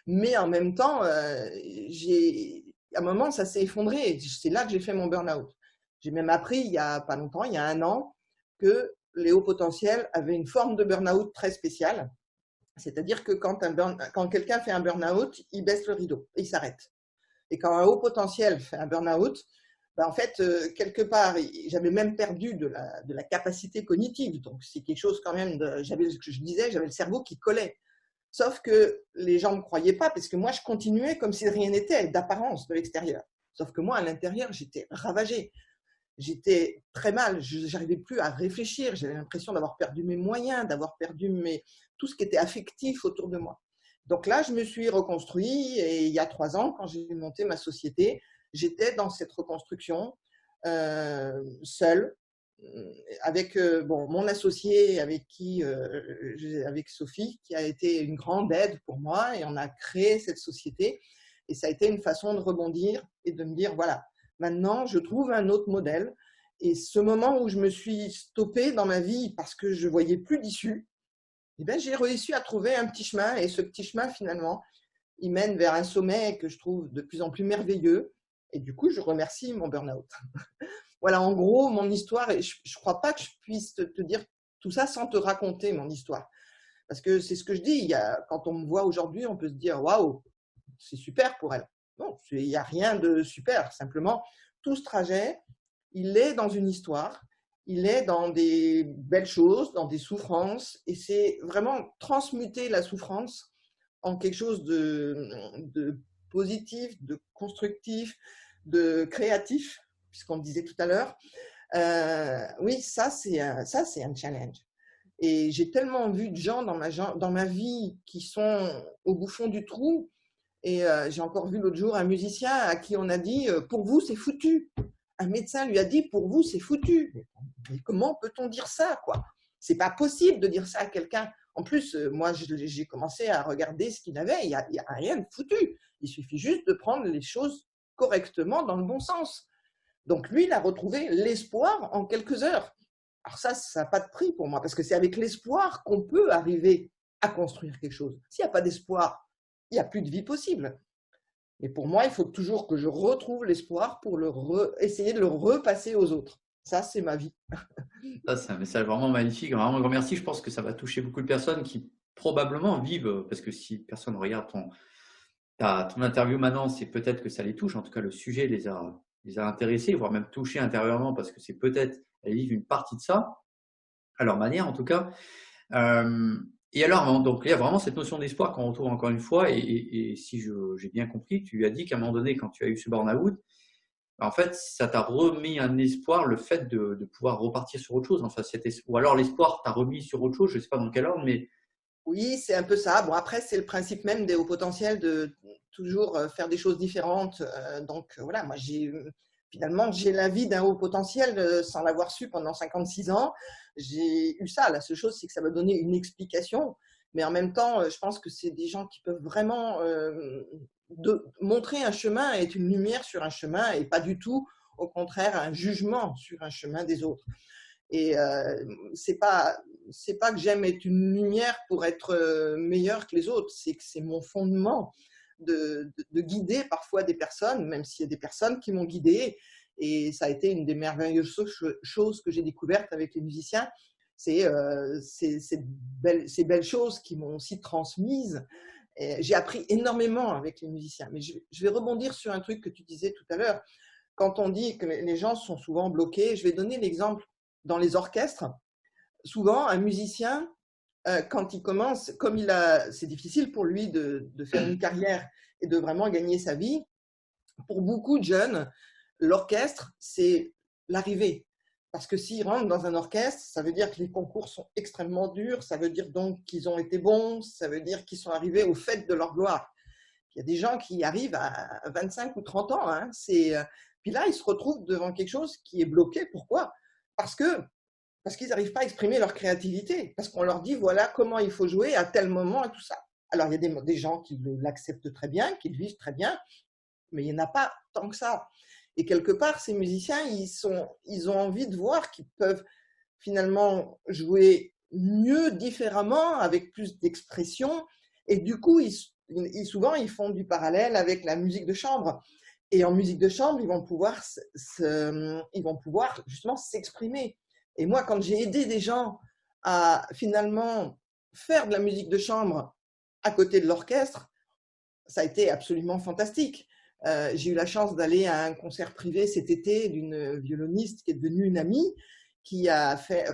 S1: Mais en même temps, à un moment, ça s'est effondré. C'est là que j'ai fait mon burn-out. J'ai même appris, il n'y a pas longtemps, il y a un an, que les hauts potentiels avaient une forme de burn-out très spéciale. C'est-à-dire que quand quelqu'un fait un burn-out, il baisse le rideau, il s'arrête. Et quand un haut potentiel fait un burn-out, ben, en fait, quelque part, j'avais même perdu de la capacité cognitive. Donc, c'est quelque chose quand même, j'avais ce que je disais, j'avais le cerveau qui collait. Sauf que les gens ne me croyaient pas, parce que moi, je continuais comme si rien n'était, d'apparence, de l'extérieur. Sauf que moi, à l'intérieur, j'étais ravagée. J'étais très mal, je n'arrivais plus à réfléchir, j'avais l'impression d'avoir perdu mes moyens, d'avoir perdu tout ce qui était affectif autour de moi. Donc là, je me suis reconstruit et il y a 3 ans, quand j'ai monté ma société, j'étais dans cette reconstruction seule, avec bon, mon associé avec Sophie, qui a été une grande aide pour moi, et on a créé cette société. Et ça a été une façon de rebondir et de me dire, voilà, maintenant, je trouve un autre modèle. Et ce moment où je me suis stoppée dans ma vie parce que je ne voyais plus d'issue, eh bien, j'ai réussi à trouver un petit chemin. Et ce petit chemin, finalement, il mène vers un sommet que je trouve de plus en plus merveilleux. Et du coup, je remercie mon burn-out. Voilà, en gros, mon histoire. Et je ne crois pas que je puisse te dire tout ça sans te raconter mon histoire. Parce que c'est ce que je dis. Quand on me voit aujourd'hui, on peut se dire, waouh, c'est super pour elle. Non, il n'y a rien de super. Simplement, tout ce trajet, il est dans une histoire, il est dans des belles choses, dans des souffrances, et c'est vraiment transmuter la souffrance en quelque chose de positif, de constructif, de créatif, puisqu'on le disait tout à l'heure. Oui, ça c'est un challenge. Et j'ai tellement vu de gens dans ma vie qui sont au bout fond du trou. Et j'ai encore vu l'autre jour un musicien à qui on a dit pour vous, c'est foutu. Un médecin lui a dit pour vous, c'est foutu. Mais comment peut-on dire ça, quoi? C'est pas possible de dire ça à quelqu'un. En plus, moi, j'ai commencé à regarder ce qu'il avait. Il y a rien de foutu. Il suffit juste de prendre les choses correctement dans le bon sens. Donc lui, il a retrouvé l'espoir en quelques heures. Alors ça n'a pas de prix pour moi, parce que c'est avec l'espoir qu'on peut arriver à construire quelque chose. S'il n'y a pas d'espoir, il n'y a plus de vie possible. Mais pour moi, il faut toujours que je retrouve l'espoir pour essayer de le repasser aux autres. Ça, c'est ma vie.
S2: Ça, c'est un message vraiment magnifique. Vraiment un grand merci. Je pense que ça va toucher beaucoup de personnes qui probablement vivent, parce que si personne regarde ton interview maintenant, c'est peut-être que ça les touche. En tout cas, le sujet les a intéressés, voire même touchés intérieurement, parce que c'est peut-être, elles vivent une partie de ça, à leur manière en tout cas. Et alors, donc il y a vraiment cette notion d'espoir qu'on retrouve encore une fois. Et si j'ai bien compris, tu lui as dit qu'à un moment donné, quand tu as eu ce burn-out, en fait, ça t'a remis un espoir, le fait de pouvoir repartir sur autre chose. Enfin, ou alors l'espoir t'a remis sur autre chose, je ne sais pas dans quel ordre, mais…
S1: Oui, c'est un peu ça. Bon, après, c'est le principe même des hauts potentiels de toujours faire des choses différentes. Donc, voilà, moi, finalement, j'ai la vie d'un haut potentiel sans l'avoir su pendant 56 ans. J'ai eu ça. La seule chose, c'est que ça m'a donné une explication. Mais en même temps, je pense que c'est des gens qui peuvent vraiment montrer un chemin, être une lumière sur un chemin et pas du tout, au contraire, un jugement sur un chemin des autres. Et c'est pas que j'aime être une lumière pour être meilleure que les autres, c'est que c'est mon fondement de guider parfois des personnes, même s'il y a des personnes qui m'ont guidée. Et ça a été une des merveilleuses choses que j'ai découvertes avec les musiciens, c'est ces belles choses qui m'ont aussi transmises. J'ai appris énormément avec les musiciens. Mais je vais rebondir sur un truc que tu disais tout à l'heure. Quand on dit que les gens sont souvent bloqués, je vais donner l'exemple dans les orchestres. Souvent, un musicien, quand il commence, comme c'est difficile pour lui de faire une carrière et de vraiment gagner sa vie, pour beaucoup de jeunes, l'orchestre, c'est l'arrivée. Parce que s'ils rentrent dans un orchestre, ça veut dire que les concours sont extrêmement durs, ça veut dire donc qu'ils ont été bons, ça veut dire qu'ils sont arrivés au fait de leur gloire. Il y a des gens qui arrivent à 25 ou 30 ans. Hein, puis là, ils se retrouvent devant quelque chose qui est bloqué. Pourquoi? Parce qu'ils n'arrivent pas à exprimer leur créativité, parce qu'on leur dit voilà comment il faut jouer à tel moment et tout ça. Alors, il y a des gens qui l'acceptent très bien, qui le vivent très bien, mais il n'y en a pas tant que ça. Et quelque part, ces musiciens, ils ont envie de voir qu'ils peuvent finalement jouer mieux, différemment, avec plus d'expression. Et du coup, souvent, ils font du parallèle avec la musique de chambre. Et en musique de chambre, ils vont pouvoir justement s'exprimer. Et moi, quand j'ai aidé des gens à finalement faire de la musique de chambre à côté de l'orchestre, ça a été absolument fantastique. J'ai eu la chance d'aller à un concert privé cet été d'une violoniste qui est devenue une amie, qui a fait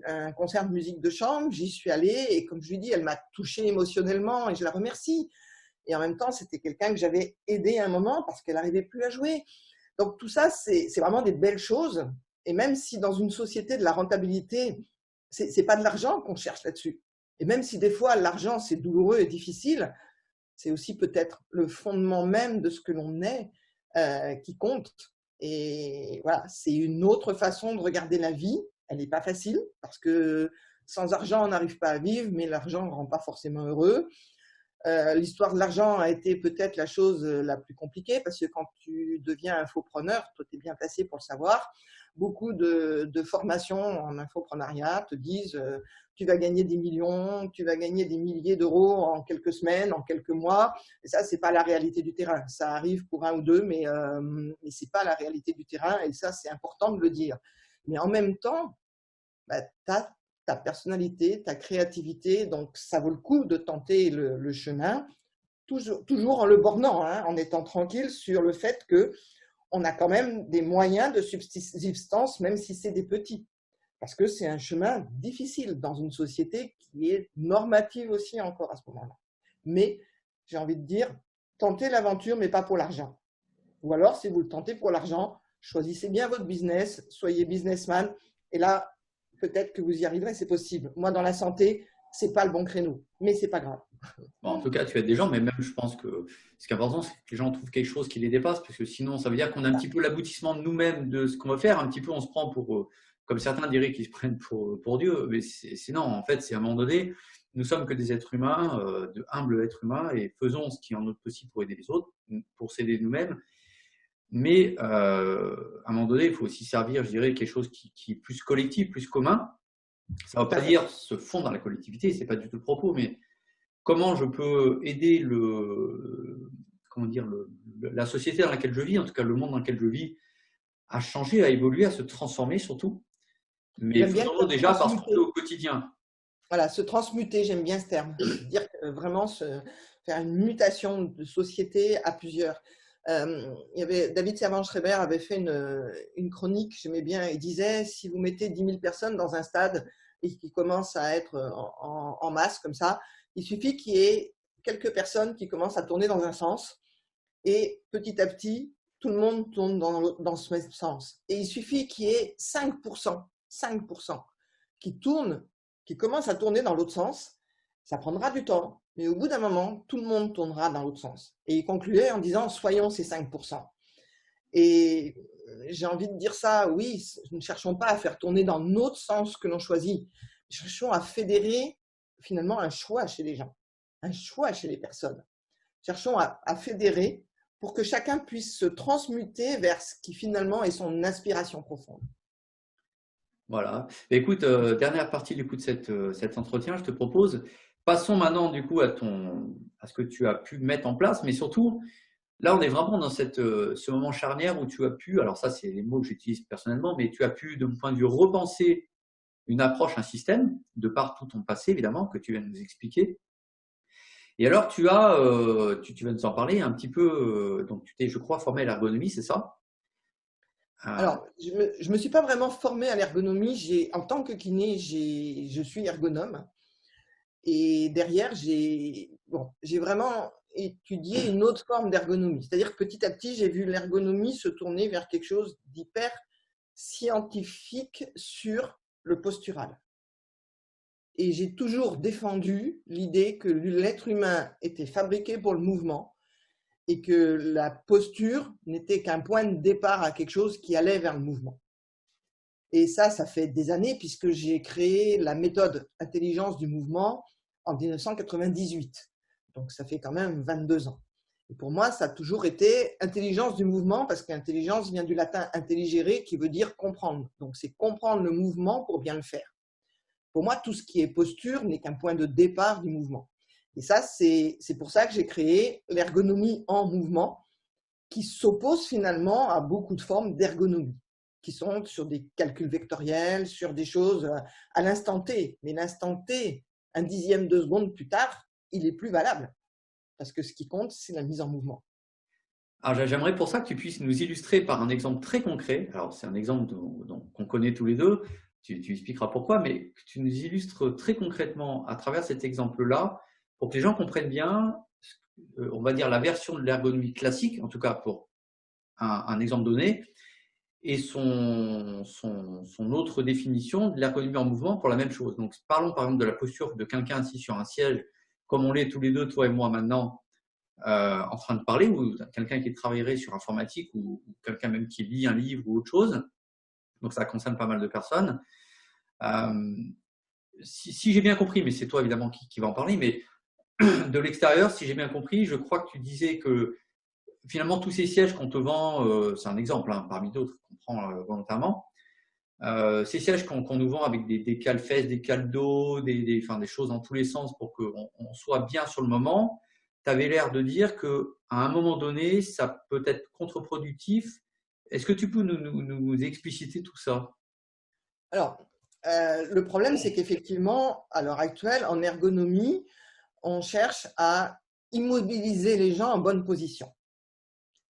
S1: un concert de musique de chambre. J'y suis allée et comme je lui dis, elle m'a touchée émotionnellement et je la remercie. Et en même temps, c'était quelqu'un que j'avais aidé à un moment parce qu'elle n'arrivait plus à jouer. Donc tout ça, c'est vraiment des belles choses. Et même si dans une société de la rentabilité, c'est pas de l'argent qu'on cherche là-dessus. Et même si des fois l'argent c'est douloureux et difficile, c'est aussi peut-être le fondement même de ce que l'on est qui compte. Et voilà, c'est une autre façon de regarder la vie. Elle n'est pas facile parce que sans argent, on n'arrive pas à vivre, mais l'argent ne rend pas forcément heureux. L'histoire de l'argent a été peut-être la chose la plus compliquée parce que quand tu deviens infopreneur, toi tu es bien placé pour le savoir, beaucoup de formations en infoprenariat te disent tu vas gagner des millions, tu vas gagner des milliers d'euros en quelques semaines, en quelques mois. Et ça, c'est pas la réalité du terrain. Ça arrive pour un ou deux, mais c'est pas la réalité du terrain. Et ça, c'est important de le dire. Mais en même temps, bah, tu as ta personnalité, ta créativité, donc ça vaut le coup de tenter le chemin, toujours en le bornant, hein, en étant tranquille sur le fait qu'on a quand même des moyens de subsistance, même si c'est des petits. Parce que c'est un chemin difficile dans une société qui est normative aussi encore à ce moment-là. Mais j'ai envie de dire, tentez l'aventure, mais pas pour l'argent. Ou alors, si vous le tentez pour l'argent, choisissez bien votre business, soyez businessman, et là, peut-être que vous y arriverez, c'est possible. Moi, dans la santé, c'est pas le bon créneau, mais c'est pas grave.
S2: Bon, en tout cas, tu aides des gens, mais même je pense que ce qui est important, c'est que les gens trouvent quelque chose qui les dépasse, parce que sinon, ça veut dire qu'on a un petit peu l'aboutissement de nous-mêmes, de ce qu'on va faire. Un petit peu, on se prend pour, comme certains diraient qu'ils se prennent pour Dieu, mais sinon, en fait, c'est à un moment donné, nous sommes que des êtres humains, de humbles êtres humains, et faisons ce qui est en notre possible pour aider les autres, pour s'aider nous-mêmes. Mais à un moment donné, il faut aussi servir, je dirais, quelque chose qui est plus collectif, plus commun. Ça ne veut pas dire se fondre dans la collectivité, c'est pas du tout le propos, mais comment je peux aider la société dans laquelle je vis, en tout cas le monde dans lequel je vis, à changer, à évoluer, à se transformer surtout. Mais faisons-le déjà parce qu'on fait au quotidien.
S1: Voilà, se transmuter, j'aime bien ce terme. Dire vraiment faire une mutation de société à plusieurs. David Servan-Schreiber avait fait une chronique, j'aimais bien, il disait si vous mettez 10 000 personnes dans un stade et qui commence à être en masse comme ça, il suffit qu'il y ait quelques personnes qui commencent à tourner dans un sens et petit à petit, tout le monde tourne dans ce même sens. Et il suffit qu'il y ait 5% qui tournent, qui commencent à tourner dans l'autre sens. Ça prendra du temps, mais au bout d'un moment, tout le monde tournera dans l'autre sens. Et il concluait en disant soyons ces 5%. Et j'ai envie de dire ça, oui, ne cherchons pas à faire tourner dans notre sens que l'on choisit. Cherchons à fédérer finalement un choix chez les gens, un choix chez les personnes. Cherchons à fédérer pour que chacun puisse se transmuter vers ce qui finalement est son inspiration profonde.
S2: Voilà. Écoute, dernière partie du coup de cet entretien, je te propose, passons maintenant du coup à ce que tu as pu mettre en place, mais surtout, là, on est vraiment dans ce moment charnière où tu as pu, alors ça, c'est les mots que j'utilise personnellement, mais tu as pu, de mon point de vue, repenser une approche, un système, de par tout ton passé, évidemment, que tu viens de nous expliquer. Et alors, tu vas nous en parler un petit peu, donc tu t'es, je crois, formé à l'ergonomie, c'est ça?
S1: Alors, je me suis pas vraiment formée à l'ergonomie. En tant que kiné, je suis ergonome. Et derrière, j'ai vraiment étudié une autre forme d'ergonomie. C'est-à-dire que petit à petit, j'ai vu l'ergonomie se tourner vers quelque chose d'hyper scientifique sur le postural. Et j'ai toujours défendu l'idée que l'être humain était fabriqué pour le mouvement et que la posture n'était qu'un point de départ à quelque chose qui allait vers le mouvement. Et ça fait des années puisque j'ai créé la méthode intelligence du mouvement en 1998. Donc ça fait quand même 22 ans. Et pour moi, ça a toujours été intelligence du mouvement parce qu'intelligence vient du latin intelligere qui veut dire comprendre. Donc c'est comprendre le mouvement pour bien le faire. Pour moi, tout ce qui est posture n'est qu'un point de départ du mouvement. Et ça, c'est pour ça que j'ai créé l'ergonomie en mouvement qui s'oppose finalement à beaucoup de formes d'ergonomie qui sont sur des calculs vectoriels, sur des choses à l'instant T. Mais l'instant T, un dixième de seconde plus tard, il est plus valable. Parce que ce qui compte, c'est la mise en mouvement.
S2: Alors, j'aimerais pour ça que tu puisses nous illustrer par un exemple très concret. Alors, c'est un exemple qu'on connaît tous les deux. Tu expliqueras pourquoi, mais que tu nous illustres très concrètement à travers cet exemple-là pour que les gens comprennent bien, on va dire, la version de l'ergonomie classique, en tout cas pour un exemple donné, et son autre définition de l'ergonomie en mouvement pour la même chose. Donc, parlons par exemple de la posture de quelqu'un assis sur un siège, comme on l'est tous les deux, toi et moi maintenant, en train de parler, ou quelqu'un qui travaillerait sur informatique, ou quelqu'un même qui lit un livre ou autre chose. Donc, ça concerne pas mal de personnes. Si j'ai bien compris, mais c'est toi évidemment qui va en parler, mais de l'extérieur, si j'ai bien compris, je crois que tu disais que finalement tous ces sièges qu'on te vend, c'est un exemple parmi d'autres qu'on prend volontairement, ces sièges qu'on nous vend avec des cales-fesses, des cales dos, des choses dans tous les sens pour qu'on soit bien sur le moment, tu avais l'air de dire qu'à un moment donné, ça peut être contre-productif. Est-ce que tu peux nous expliciter tout ça?
S1: Alors, le problème, c'est qu'effectivement, à l'heure actuelle, en ergonomie, on cherche à immobiliser les gens en bonne position.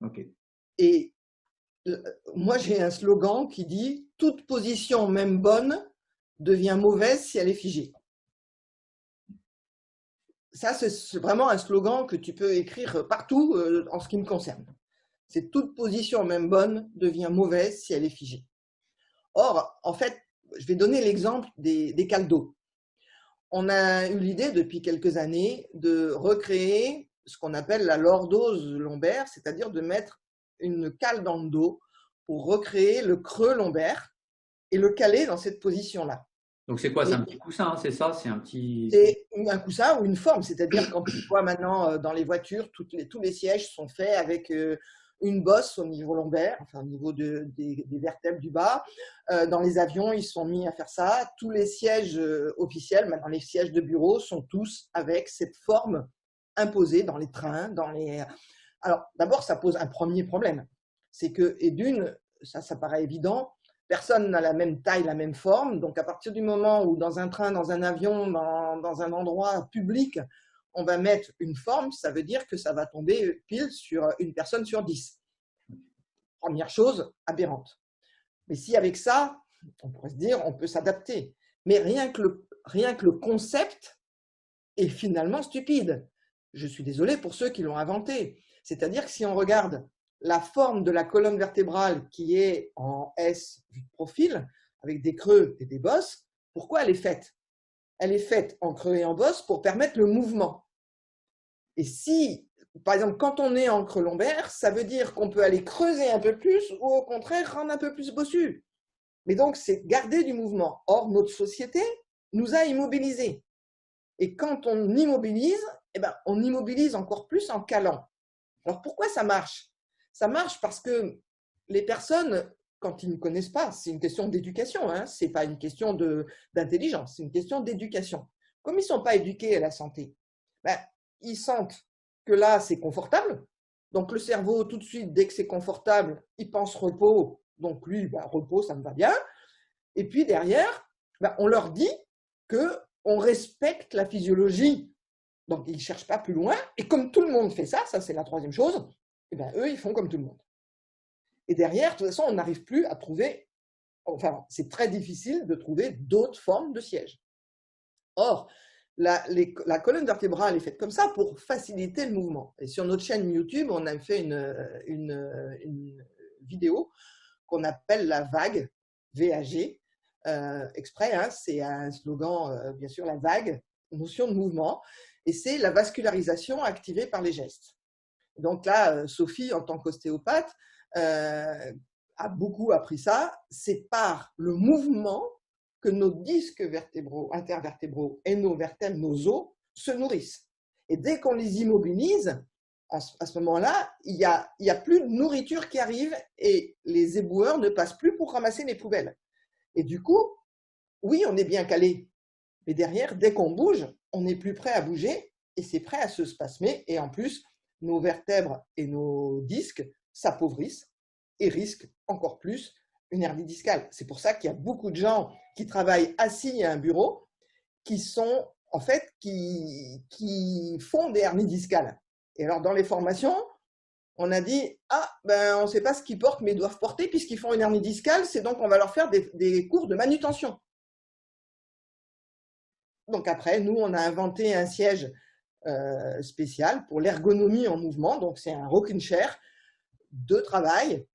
S2: Ok.
S1: Et moi, j'ai un slogan qui dit « Toute position, même bonne, devient mauvaise si elle est figée ». Ça, c'est vraiment un slogan que tu peux écrire partout en ce qui me concerne. C'est « Toute position, même bonne, devient mauvaise si elle est figée ». Or, en fait, je vais donner l'exemple des cales dos. On a eu l'idée depuis quelques années de recréer ce qu'on appelle la lordose lombaire, c'est-à-dire de mettre une cale dans le dos pour recréer le creux lombaire et le caler dans cette position-là.
S2: Donc c'est quoi? C'est un petit coussin, c'est ça? C'est un petit.
S1: C'est un coussin ou une forme, c'est-à-dire quand tu vois maintenant dans les voitures, tous les sièges sont faits avec une bosse au niveau lombaire, enfin au niveau des vertèbres du bas. Dans les avions, ils sont mis à faire ça. Tous les sièges officiels, maintenant les sièges de bureau, sont tous avec cette forme imposée dans les trains, Alors d'abord, ça pose un premier problème. C'est que, et d'une, ça paraît évident, personne n'a la même taille, la même forme. Donc, à partir du moment où dans un train, dans un avion, dans un endroit public, on va mettre une forme, ça veut dire que ça va tomber pile sur une personne sur 10. Première chose, aberrante. Mais si avec ça, on pourrait se dire, on peut s'adapter. Mais rien que le concept est finalement stupide. Je suis désolé pour ceux qui l'ont inventé. C'est-à-dire que si on regarde la forme de la colonne vertébrale qui est en S vue de profil, avec des creux et des bosses, pourquoi elle est faite? Elle est faite en creux et en bosses pour permettre le mouvement. Et si, par exemple, quand on est en creux lombaire, ça veut dire qu'on peut aller creuser un peu plus ou au contraire rendre un peu plus bossu. Mais donc, c'est garder du mouvement. Or, notre société nous a immobilisés. Et quand on immobilise, eh ben, on immobilise encore plus en calant. Alors, pourquoi ça marche? Ça marche parce que les personnes, quand ils ne connaissent pas, c'est une question d'éducation, hein, ce n'est pas une question d'intelligence, c'est une question d'éducation. Comme ils ne sont pas éduqués à la santé, ben, ils sentent que là, c'est confortable. Donc, le cerveau, tout de suite, dès que c'est confortable, il pense repos. Donc, lui, ben, repos, ça me va bien. Et puis, derrière, ben, on leur dit qu'on respecte la physiologie. Donc, ils ne cherchent pas plus loin. Et comme tout le monde fait ça, ça, c'est la troisième chose, eh bien, eux, ils font comme tout le monde. Et derrière, de toute façon, on n'arrive plus à trouver, enfin, c'est très difficile de trouver d'autres formes de sièges. Or, la colonne vertébrale est faite comme ça pour faciliter le mouvement. Et sur notre chaîne YouTube, on a fait une vidéo qu'on appelle la vague, VAG, exprès, hein, c'est un slogan, bien sûr, la vague, notion de mouvement, et c'est la vascularisation activée par les gestes. Donc là, Sophie, en tant qu'ostéopathe, a beaucoup appris ça. C'est par le mouvement que nos disques vertébraux, intervertébraux et nos vertèbres, nos os, se nourrissent. Et dès qu'on les immobilise, à ce moment-là, il y a plus de nourriture qui arrive et les éboueurs ne passent plus pour ramasser les poubelles. Et du coup, oui, on est bien calé, mais derrière, dès qu'on bouge, on n'est plus prêt à bouger et c'est prêt à se spasmer. Et en plus, nos vertèbres et nos disques s'appauvrissent et risquent encore plus une hernie discale. C'est pour ça qu'il y a beaucoup de gens qui travaillent assis à un bureau qui sont, en fait, qui font des hernies discales. Et alors, dans les formations, On a dit, ah, ben, on ne sait pas ce qu'ils portent, mais ils doivent porter puisqu'ils font une hernie discale, c'est donc on va leur faire des cours de manutention. Donc après, nous, on a inventé un siège spécial pour l'ergonomie en mouvement. Donc c'est un rocking chair de travail,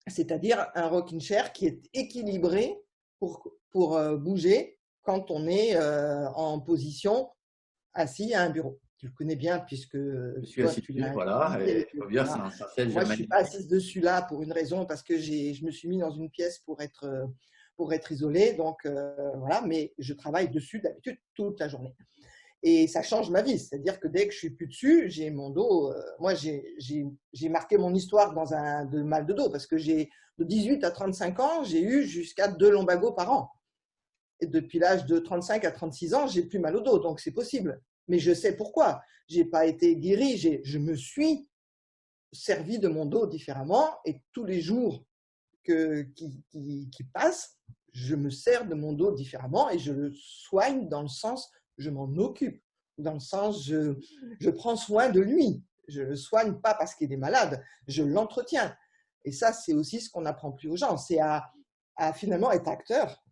S1: c'est-à-dire un rocking chair qui est équilibré pour bouger quand on est en position assis à un bureau. Tu le connais bien puisque
S2: Je suis
S1: toi,
S2: assis
S1: tu
S2: dessus,
S1: l'as
S2: voilà. Et
S1: utilisé.
S2: je peux dire, c'est un siège
S1: Moi, je ne suis pas
S2: magnifique.
S1: assise dessus là pour une raison, parce que je me suis mis dans une pièce pour être isolée. Donc, voilà, mais je travaille dessus d'habitude toute la journée. Et ça change ma vie. C'est-à-dire que dès que je suis plus dessus, j'ai mon dos. Moi, j'ai marqué mon histoire de mal de dos parce que de 18 à 35 ans, j'ai eu jusqu'à 2 lumbagos par an. Et depuis l'âge de 35 à 36 ans, j'ai plus mal au dos. Donc, c'est possible. Mais je sais pourquoi. J'ai pas été guéri. Je me suis servi de mon dos différemment. Et tous les jours qui passent, je me sers de mon dos différemment et je le soigne dans le sens, je m'en occupe, dans le sens, je prends soin de lui. Je ne le soigne pas parce qu'il est malade, je l'entretiens. Et ça, c'est aussi ce qu'on n'apprend plus aux gens, c'est à finalement être acteur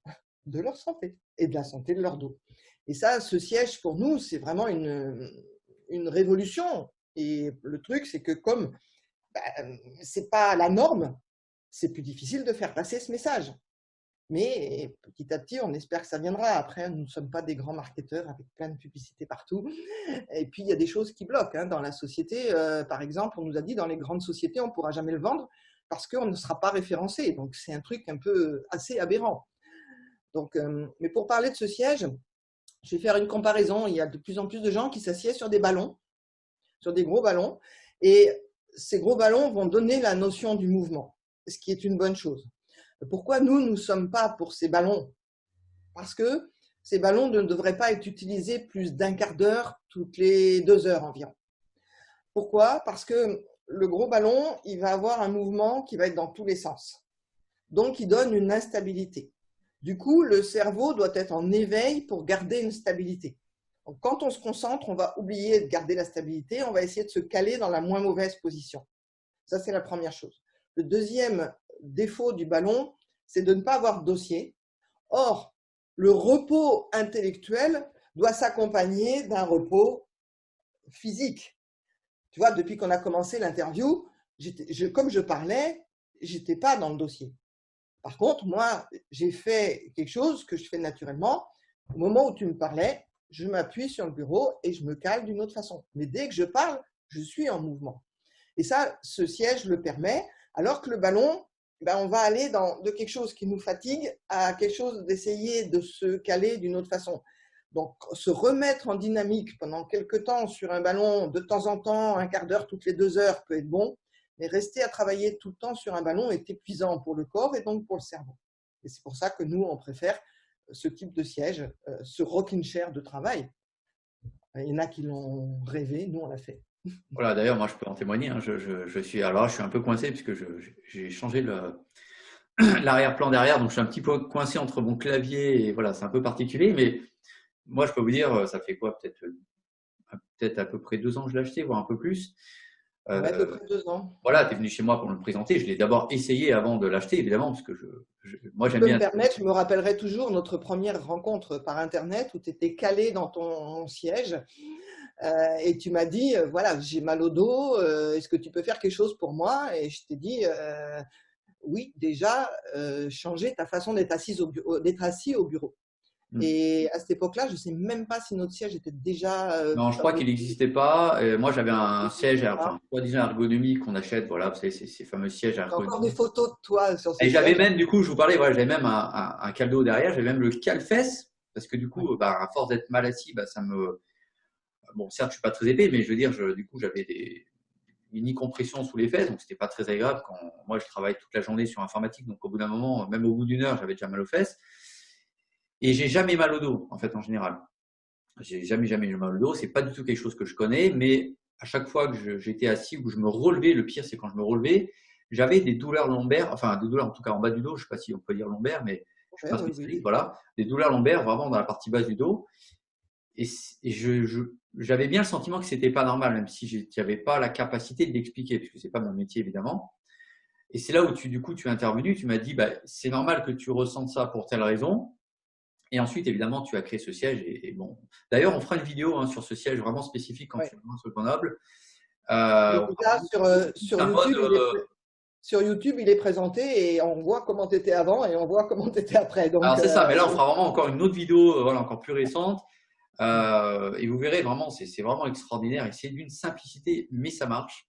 S1: de leur santé et de la santé de leur dos. Et ça, ce siège, pour nous, c'est vraiment une révolution. Et le truc, c'est que comme ce n'est pas la norme, c'est plus difficile de faire passer ce message. Mais petit à petit, on espère que ça viendra. Après, nous ne sommes pas des grands marketeurs avec plein de publicités partout. Et puis, il y a des choses qui bloquent dans la société. Par exemple, on nous a dit dans les grandes sociétés, on ne pourra jamais le vendre parce qu'on ne sera pas référencé. Donc, c'est un truc un peu assez aberrant. Donc, mais pour parler de ce siège, je vais faire une comparaison. Il y a de plus en plus de gens qui s'assiedent sur des ballons, sur des gros ballons. Et ces gros ballons vont donner la notion du mouvement, ce qui est une bonne chose. Pourquoi nous ne sommes pas pour ces ballons? Parce que ces ballons ne devraient pas être utilisés plus d'un quart d'heure toutes les 2 heures environ. Pourquoi? Parce que le gros ballon, il va avoir un mouvement qui va être dans tous les sens. Donc, il donne une instabilité. Du coup, le cerveau doit être en éveil pour garder une stabilité. Donc, quand on se concentre, on va oublier de garder la stabilité, on va essayer de se caler dans la moins mauvaise position. Ça, c'est la première chose. Le deuxième défaut du ballon, c'est de ne pas avoir de dossier. Or, le repos intellectuel doit s'accompagner d'un repos physique. Tu vois, depuis qu'on a commencé l'interview, comme je parlais, je n'étais pas dans le dossier. Par contre, moi, j'ai fait quelque chose que je fais naturellement. Au moment où tu me parlais, je m'appuie sur le bureau et je me cale d'une autre façon. Mais dès que je parle, je suis en mouvement. Et ça, ce siège le permet, alors que le ballon, on va aller de quelque chose qui nous fatigue à quelque chose d'essayer de se caler d'une autre façon. Donc, se remettre en dynamique pendant quelques temps sur un ballon, de temps en temps, un quart d'heure toutes les 2 heures peut être bon, mais rester à travailler tout le temps sur un ballon est épuisant pour le corps et donc pour le cerveau. Et c'est pour ça que nous, on préfère ce type de siège, ce rocking chair de travail. Il y en a qui l'ont rêvé, nous, on l'a fait.
S2: Voilà, d'ailleurs, moi, je peux en témoigner. Je suis un peu coincé puisque j'ai changé l'arrière-plan derrière, donc je suis un petit peu coincé entre mon clavier et voilà, c'est un peu particulier. Mais moi, je peux vous dire, ça fait quoi, peut-être à peu près 2 ans que je l'ai acheté, voire un peu plus.
S1: Ouais, à peu près 2 ans.
S2: Voilà, tu es venu chez moi pour me le présenter. Je l'ai d'abord essayé avant de l'acheter, évidemment, parce que moi, j'aime
S1: Je peux
S2: bien.
S1: me permettre, je me rappellerai toujours notre première rencontre par Internet où tu étais calé dans ton siège et tu m'as dit, voilà, j'ai mal au dos, est-ce que tu peux faire quelque chose pour moi? Et je t'ai dit, oui, déjà, changer ta façon d'être assis au bureau. Et à cette époque-là, je ne sais même pas si notre siège était déjà
S2: Non, je crois qu'il
S1: fabriqué.
S2: n'existait pas. Moi, j'avais un siège,
S1: Ah,
S2: enfin, soi-disant ergonomie qu'on achète, voilà, vous savez, ces fameux sièges
S1: j'ai encore des
S2: ergonomiques.
S1: photos de toi sur ce
S2: Et j'avais
S1: siège.
S2: même, du coup, je vous parlais, voilà, j'avais même un caldo derrière, j'avais même le cale-fesse, parce que du
S1: Ouais.
S2: coup, à force d'être mal assis, bon, certes, je suis pas très épais, mais je veux dire, du coup, j'avais des mini-compressions sous les fesses, donc c'était pas très agréable quand moi, je travaille toute la journée sur informatique, donc au bout d'un moment, même au bout d'une heure, j'avais déjà mal aux fesses. Et j'ai jamais mal au dos, en fait, en général. J'ai jamais eu mal au dos. C'est pas du tout quelque chose que je connais, mais à chaque fois que j'étais assis ou que je me relevais, le pire, c'est quand je me relevais, j'avais des douleurs lombaires, enfin, des douleurs en tout cas en bas du dos. Je sais pas si on peut dire lombaire, mais je suis
S1: Ouais,
S2: pas
S1: oui, oui,
S2: spécialiste.
S1: oui.
S2: Voilà. Des douleurs lombaires vraiment dans la partie basse du dos. j'avais bien le sentiment que c'était pas normal, même si je n'avais pas la capacité de l'expliquer, puisque c'est pas mon métier évidemment. Et c'est là où du coup, tu es intervenu, tu m'as dit, bah, c'est normal que tu ressentes ça pour telle raison. Et ensuite, évidemment, tu as créé ce siège. Et bon, d'ailleurs, on fera une vidéo sur ce siège vraiment spécifique quand
S1: Ouais.
S2: tu viendras sur Grenoble.
S1: Et là,
S2: C'est un mode,
S1: sur YouTube, il est présenté et on voit comment tu étais avant et on voit comment tu étais après. Donc,
S2: alors c'est ça, mais là, on fera vraiment encore une autre vidéo, voilà, encore plus récente. Et vous verrez vraiment, c'est vraiment extraordinaire. Et c'est d'une simplicité, mais ça marche.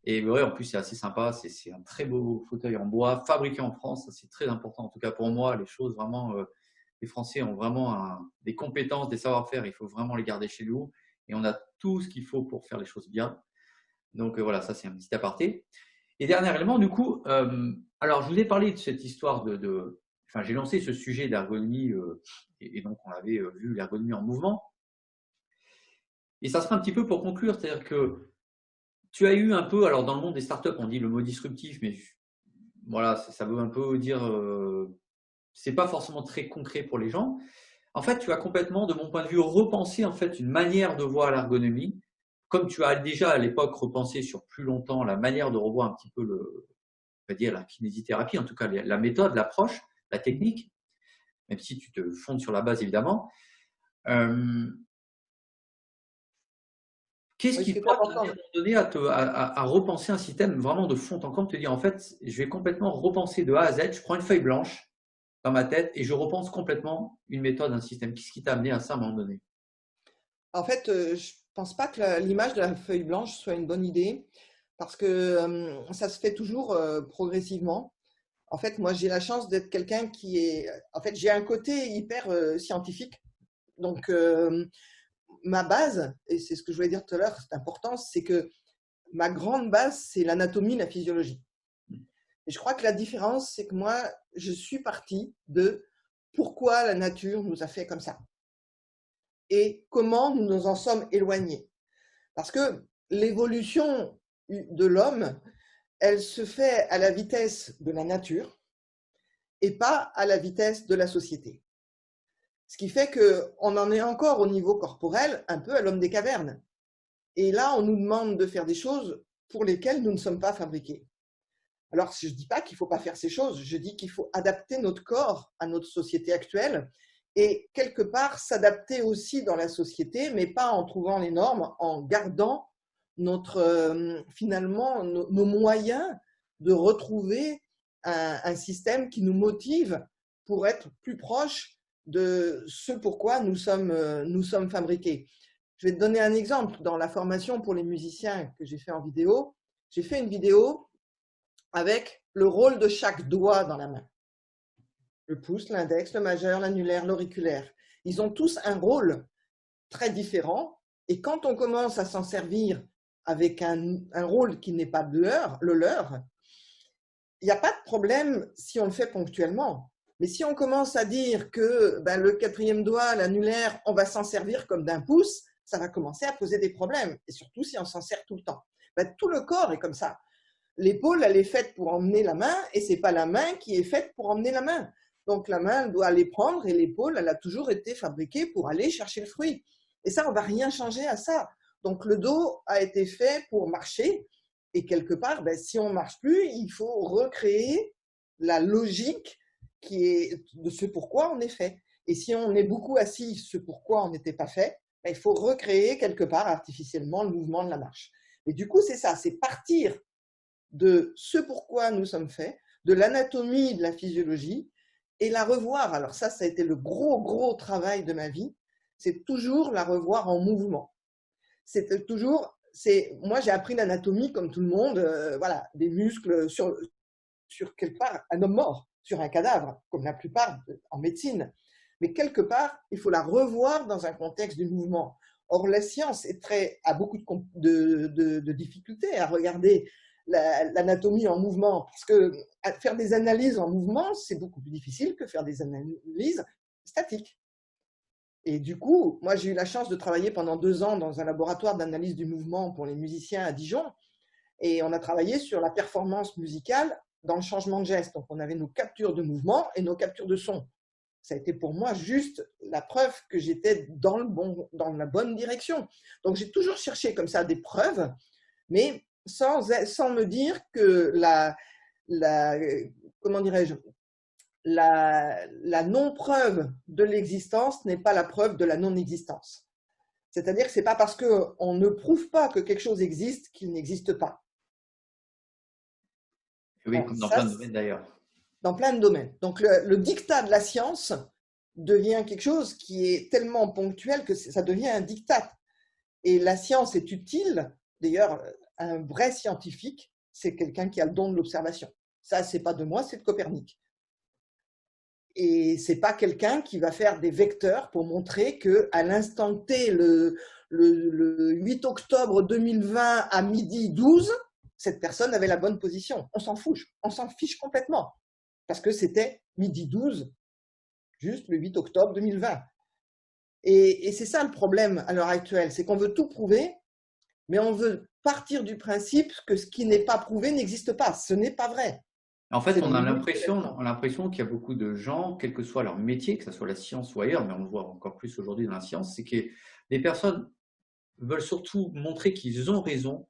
S2: Et ouais, en plus, c'est assez sympa. C'est un très beau fauteuil en bois, fabriqué en France. C'est très important. En tout cas, pour moi, les choses vraiment, les Français ont vraiment des compétences, des savoir-faire. Il faut vraiment les garder chez nous. Et on a tout ce qu'il faut pour faire les choses bien. Donc voilà, ça, c'est un petit aparté. Et dernier élément, du coup, alors je vous ai parlé de cette histoire enfin, j'ai lancé ce sujet d'ergonomie et donc on avait vu l'ergonomie en mouvement. Et ça sera un petit peu pour conclure, c'est-à-dire que tu as eu un peu, alors dans le monde des startups, on dit le mot disruptif, mais voilà, ça veut un peu dire, c'est pas forcément très concret pour les gens. En fait, tu as complètement, de mon point de vue, repensé en fait une manière de voir l'ergonomie, comme tu as déjà à l'époque repensé sur plus longtemps la manière de revoir un petit peu on va dire la kinésithérapie, en tout cas la méthode, l'approche, la technique, même si tu te fondes sur la base évidemment. Qu'est-ce
S1: oui, ce
S2: qui
S1: qui est
S2: toi t'a amené à
S1: important.
S2: un moment donné à repenser un système vraiment de fond en comble, te dire en fait, je vais complètement repenser de A à Z, je prends une feuille blanche dans ma tête et je repense complètement une méthode, un système. Qu'est-ce qui t'a amené à ça à un moment donné?
S1: En fait, je pense pas que l'image de la feuille blanche soit une bonne idée parce que ça se fait toujours progressivement. En fait, moi, j'ai la chance d'être quelqu'un qui est. En fait, j'ai un côté hyper scientifique. Donc, ma base, et c'est ce que je voulais dire tout à l'heure, c'est important, c'est que ma grande base, c'est l'anatomie, la physiologie. Et je crois que la différence, c'est que moi, je suis partie de pourquoi la nature nous a fait comme ça et comment nous nous en sommes éloignés. Parce que l'évolution de l'homme, elle se fait à la vitesse de la nature et pas à la vitesse de la société. Ce qui fait qu'on en est encore au niveau corporel un peu à l'homme des cavernes. Et là, on nous demande de faire des choses pour lesquelles nous ne sommes pas fabriqués. Alors, je ne dis pas qu'il ne faut pas faire ces choses, je dis qu'il faut adapter notre corps à notre société actuelle et quelque part s'adapter aussi dans la société, mais pas en trouvant les normes, en gardant finalement nos moyens de retrouver un système qui nous motive pour être plus proche de ce pourquoi nous sommes fabriqués. Je vais te donner un exemple. Dans la formation pour les musiciens que j'ai fait en vidéo, j'ai fait une vidéo avec le rôle de chaque doigt dans la main. Le pouce, l'index, le majeur, l'annulaire, l'auriculaire. Ils ont tous un rôle très différent. Et quand on commence à s'en servir avec un rôle qui n'est pas le leur, il n'y a pas de problème si on le fait ponctuellement. Mais si on commence à dire que le quatrième doigt, l'annulaire, on va s'en servir comme d'un pouce, ça va commencer à poser des problèmes. Et surtout si on s'en sert tout le temps. Tout le corps est comme ça. L'épaule, elle est faite pour emmener la main et ce n'est pas la main qui est faite pour emmener la main. Donc la main, elle doit aller prendre et l'épaule, elle a toujours été fabriquée pour aller chercher le fruit. Et ça, on ne va rien changer à ça. Donc le dos a été fait pour marcher et quelque part, si on ne marche plus, il faut recréer la logique qui est de ce pourquoi on est fait. Et si on est beaucoup assis, ce pourquoi on n'était pas fait, il faut recréer quelque part artificiellement le mouvement de la marche. Et du coup, c'est ça, c'est partir de ce pourquoi nous sommes faits, de l'anatomie, de la physiologie, et la revoir. Alors ça a été le gros travail de ma vie, c'est toujours la revoir en mouvement. C'est toujours, moi j'ai appris l'anatomie comme tout le monde, voilà, des muscles sur quelque part un homme mort, sur un cadavre, comme la plupart en médecine. Mais quelque part, il faut la revoir dans un contexte du mouvement. Or, la science a beaucoup de difficultés à regarder l'anatomie en mouvement, parce que faire des analyses en mouvement, c'est beaucoup plus difficile que faire des analyses statiques. Et du coup, moi, j'ai eu la chance de travailler pendant 2 ans dans un laboratoire d'analyse du mouvement pour les musiciens à Dijon, et on a travaillé sur la performance musicale dans le changement de geste. Donc, on avait nos captures de mouvement et nos captures de son. Ça a été pour moi juste la preuve que j'étais dans la bonne direction. Donc j'ai toujours cherché comme ça des preuves, mais sans me dire que comment dirais-je, la non-preuve de l'existence n'est pas la preuve de la non-existence. C'est-à-dire que ce n'est pas parce qu'on ne prouve pas que quelque chose existe qu'il n'existe pas.
S2: Oui, comme dans plein de domaines d'ailleurs.
S1: Dans plein de domaines. Donc le diktat de la science devient quelque chose qui est tellement ponctuel que ça devient un diktat. Et la science est utile. D'ailleurs, un vrai scientifique, c'est quelqu'un qui a le don de l'observation. Ça, c'est pas de moi, c'est de Copernic. Et c'est pas quelqu'un qui va faire des vecteurs pour montrer que à l'instant T, le 8 octobre 2020 à midi 12, cette personne avait la bonne position. On s'en fiche complètement. Parce que c'était midi 12, juste le 8 octobre 2020. Et c'est ça le problème à l'heure actuelle, c'est qu'on veut tout prouver, mais on veut partir du principe que ce qui n'est pas prouvé n'existe pas. Ce n'est pas vrai.
S2: En fait, on a l'impression qu'il y a beaucoup de gens, quel que soit leur métier, que ce soit la science ou ailleurs, mais on le voit encore plus aujourd'hui dans la science, c'est que les personnes veulent surtout montrer qu'ils ont raison.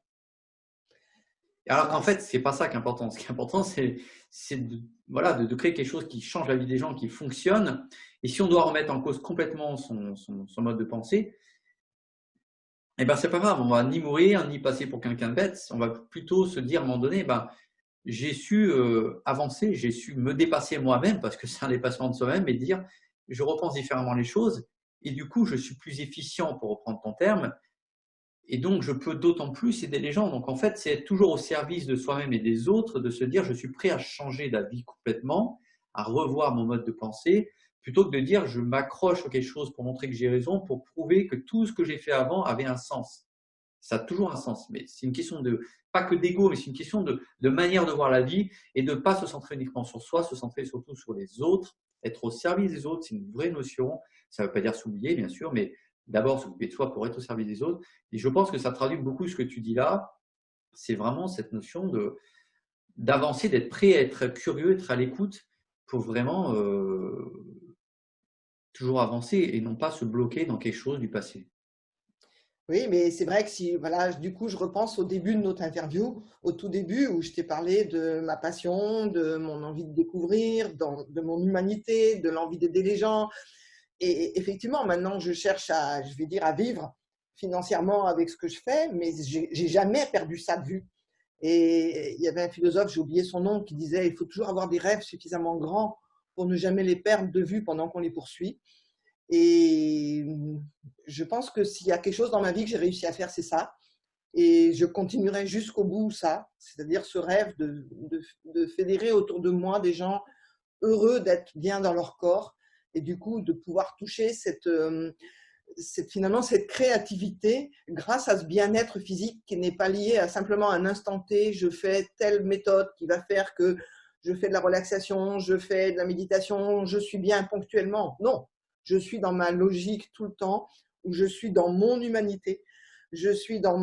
S2: Alors qu'en fait, ce n'est pas ça qui est important. Ce qui est important, c'est de créer quelque chose qui change la vie des gens, qui fonctionne. Et si on doit remettre en cause complètement son mode de pensée, eh ben, c'est pas grave. On va ni mourir, ni passer pour quelqu'un de bête. On va plutôt se dire à un moment donné, j'ai su avancer, j'ai su me dépasser moi-même, parce que c'est un dépassement de soi-même, et dire je repense différemment les choses, et du coup je suis plus efficient, pour reprendre ton terme, et donc je peux d'autant plus aider les gens. Donc en fait, c'est être toujours au service de soi-même et des autres, de se dire je suis prêt à changer d'avis complètement, à revoir mon mode de pensée, plutôt que de dire je m'accroche à quelque chose pour montrer que j'ai raison, pour prouver que tout ce que j'ai fait avant avait un sens. Ça a toujours un sens, mais c'est une question pas que d'ego, mais c'est une question de manière de voir la vie, et de ne pas se centrer uniquement sur soi, se centrer surtout sur les autres, être au service des autres. C'est une vraie notion. Ça ne veut pas dire s'oublier, bien sûr, mais d'abord s'occuper de soi pour être au service des autres. Et je pense que ça traduit beaucoup ce que tu dis là. C'est vraiment cette notion d'avancer, d'être prêt à être curieux, être à l'écoute pour vraiment toujours avancer et non pas se bloquer dans quelque chose du passé.
S1: Oui, mais c'est vrai que voilà, du coup, je repense au début de notre interview, au tout début où je t'ai parlé de ma passion, de mon envie de découvrir, de mon humanité, de l'envie d'aider les gens. Et effectivement, maintenant, je cherche à vivre financièrement avec ce que je fais, mais j'ai jamais perdu ça de vue. Et il y avait un philosophe, j'ai oublié son nom, qui disait il faut toujours avoir des rêves suffisamment grands pour ne jamais les perdre de vue pendant qu'on les poursuit. Et je pense que s'il y a quelque chose dans ma vie que j'ai réussi à faire, c'est ça. Et je continuerai jusqu'au bout ça, c'est-à-dire ce rêve de fédérer autour de moi des gens heureux d'être bien dans leur corps et du coup de pouvoir toucher finalement cette créativité grâce à ce bien-être physique qui n'est pas lié à simplement un instant T, je fais telle méthode qui va faire que je fais de la relaxation, je fais de la méditation, je suis bien ponctuellement. Non, je suis dans ma logique tout le temps, où je suis dans mon humanité, je suis dans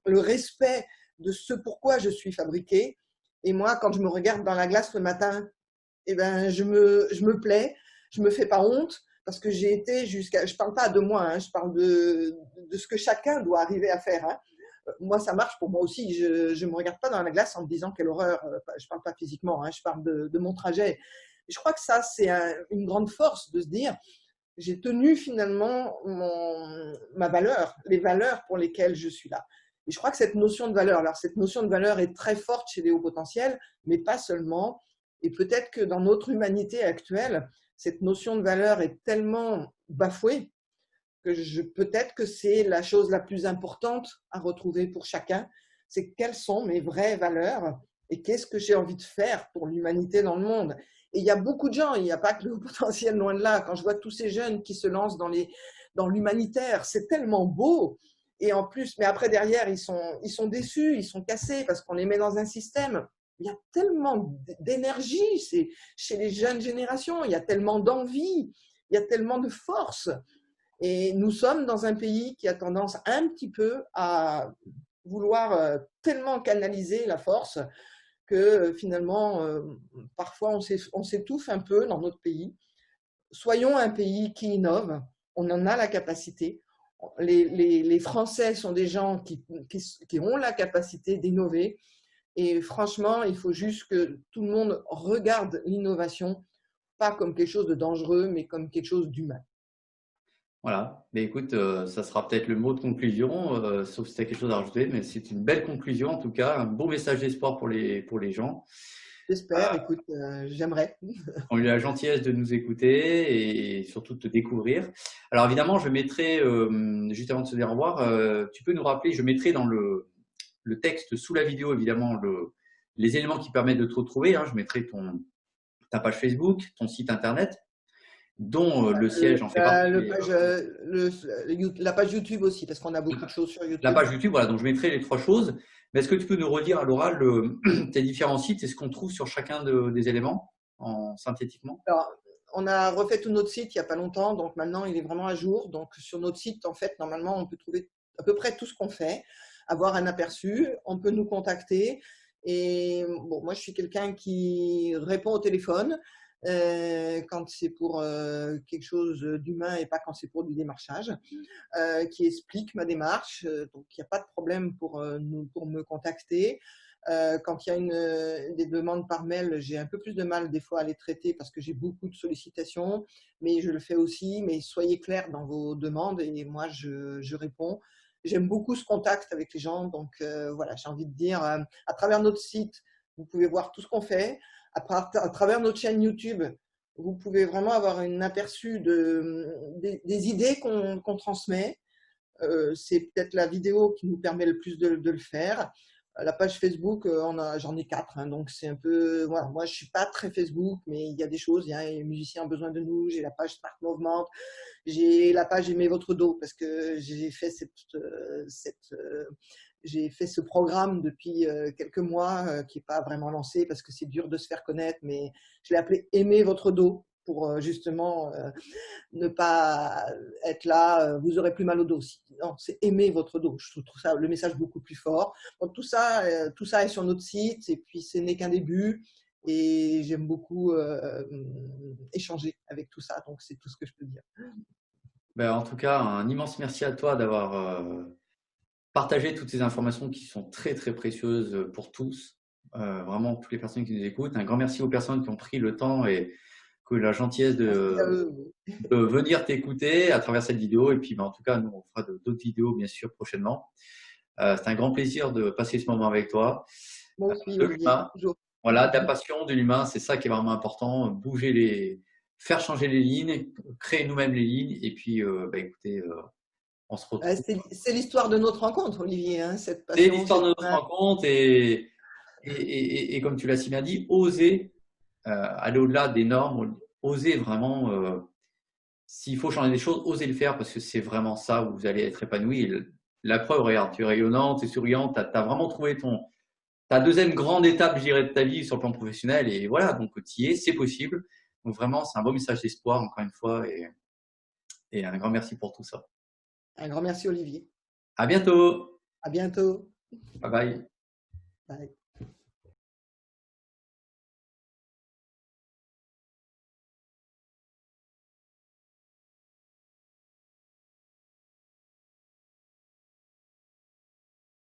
S1: le respect de ce pourquoi je suis fabriquée. Et moi, quand je me regarde dans la glace le matin, eh ben, je me plais, je me fais pas honte, parce que j'ai été je parle pas de moi, hein, je parle de ce que chacun doit arriver à faire. Hein. Moi, ça marche pour moi aussi. Je me regarde pas dans la glace en me disant quelle horreur. Je parle pas physiquement, hein, je parle de mon trajet. Et je crois que ça, c'est une grande force de se dire, j'ai tenu finalement ma valeur, les valeurs pour lesquelles je suis là. Et je crois que cette notion de valeur, alors cette notion de valeur est très forte chez les hauts potentiels, mais pas seulement. Et peut-être que dans notre humanité actuelle, cette notion de valeur est tellement bafouée que peut-être que c'est la chose la plus importante à retrouver pour chacun. C'est quelles sont mes vraies valeurs et qu'est-ce que j'ai envie de faire pour l'humanité dans le monde. Et il y a beaucoup de gens, il n'y a pas que le haut potentiel, loin de là. Quand je vois tous ces jeunes qui se lancent dans l'humanitaire, c'est tellement beau. Et en plus, mais après derrière, ils sont déçus, ils sont cassés parce qu'on les met dans un système. Il y a tellement d'énergie chez les jeunes générations, il y a tellement d'envie, il y a tellement de force. Et nous sommes dans un pays qui a tendance un petit peu à vouloir tellement canaliser la force que finalement, parfois on s'étouffe un peu dans notre pays. soyons un pays qui innove, on en a la capacité. Les Français sont des gens qui ont la capacité d'innover. Et franchement, il faut juste que tout le monde regarde l'innovation, pas comme quelque chose de dangereux, mais comme quelque chose d'humain.
S2: Voilà. Mais écoute, ça sera peut-être le mot de conclusion, sauf si tu as quelque chose à rajouter, mais c'est une belle conclusion en tout cas, un beau message d'espoir pour les gens.
S1: J'espère, écoute, j'aimerais.
S2: On a eu la gentillesse de nous écouter et surtout de te découvrir. Alors évidemment, je mettrai, juste avant de se dire au revoir, tu peux nous rappeler, je mettrai dans le texte sous la vidéo évidemment les éléments qui permettent de te retrouver. Hein. Je mettrai ta page Facebook, ton site internet, dont le siège en fait partie.
S1: La page YouTube aussi, parce qu'on a beaucoup de choses sur YouTube.
S2: La page YouTube, voilà, donc je mettrai les 3 choses. Mais est-ce que tu peux nous redire à l'oral tes différents sites et ce qu'on trouve sur chacun des éléments synthétiquement?
S1: Alors, on a refait tout notre site il n'y a pas longtemps, donc maintenant il est vraiment à jour. Donc sur notre site, en fait, normalement, on peut trouver à peu près tout ce qu'on fait, avoir un aperçu, on peut nous contacter. Et bon, moi, je suis quelqu'un qui répond au téléphone quand c'est pour quelque chose d'humain et pas quand c'est pour du démarchage, qui explique ma démarche. Donc, il n'y a pas de problème pour me contacter. Quand il y a des demandes par mail, j'ai un peu plus de mal des fois à les traiter parce que j'ai beaucoup de sollicitations, mais je le fais aussi. Mais soyez clairs dans vos demandes et moi, je réponds. J'aime beaucoup ce contact avec les gens. Donc, voilà, j'ai envie de dire, à travers notre site, vous pouvez voir tout ce qu'on fait. À travers notre chaîne YouTube, vous pouvez vraiment avoir un aperçu des idées qu'on transmet. C'est peut-être la vidéo qui nous permet le plus de le faire. La page Facebook, j'en ai 4, hein, donc c'est un peu. Voilà, moi, je suis pas très Facebook, mais il y a des choses. Il y a les musiciens ont besoin de nous. J'ai la page Smart Movement. J'ai la page Aimez votre dos parce que j'ai fait ce programme depuis quelques mois qui n'est pas vraiment lancé parce que c'est dur de se faire connaître, mais je l'ai appelé Aimez votre dos pour justement ne pas être là, vous aurez plus mal au dos aussi. Non, c'est aimer votre dos. Je trouve ça, le message beaucoup plus fort. Donc tout ça est sur notre site et puis ce n'est qu'un début et j'aime beaucoup échanger avec tout ça. Donc c'est tout ce que je peux dire.
S2: Ben, en tout cas, un immense merci à toi d'avoir partagé toutes ces informations qui sont très très précieuses pour tous, vraiment toutes les personnes qui nous écoutent. Un grand merci aux personnes qui ont pris le temps et que la gentillesse de venir t'écouter à travers cette vidéo. Et puis, ben, en tout cas, nous, on fera d'autres vidéos, bien sûr, prochainement. C'est un grand plaisir de passer ce moment avec toi.
S1: Moi aussi,
S2: De
S1: Olivier,
S2: l'humain.
S1: toujours.
S2: Voilà, de la passion, de l'humain, c'est ça qui est vraiment important. Faire changer les lignes, créer nous-mêmes les lignes. Et puis, ben, écoutez, on se retrouve.
S1: C'est l'histoire de notre rencontre, Olivier, hein, cette passion.
S2: C'est l'histoire de notre rencontre et comme tu l'as si bien dit, oser aller au-delà des normes, oser vraiment, s'il faut changer des choses, oser le faire parce que c'est vraiment ça où vous allez être épanoui. Et la preuve, regarde, tu es rayonnante, tu es souriante, tu as vraiment trouvé ta deuxième grande étape, je dirais, de ta vie sur le plan professionnel. Et voilà, donc tu y es, c'est possible. Donc vraiment, c'est un beau message d'espoir, encore une fois, et un grand merci pour tout ça.
S1: Un grand merci, Olivier.
S2: À bientôt.
S1: À bientôt.
S2: Bye bye.
S1: Bye.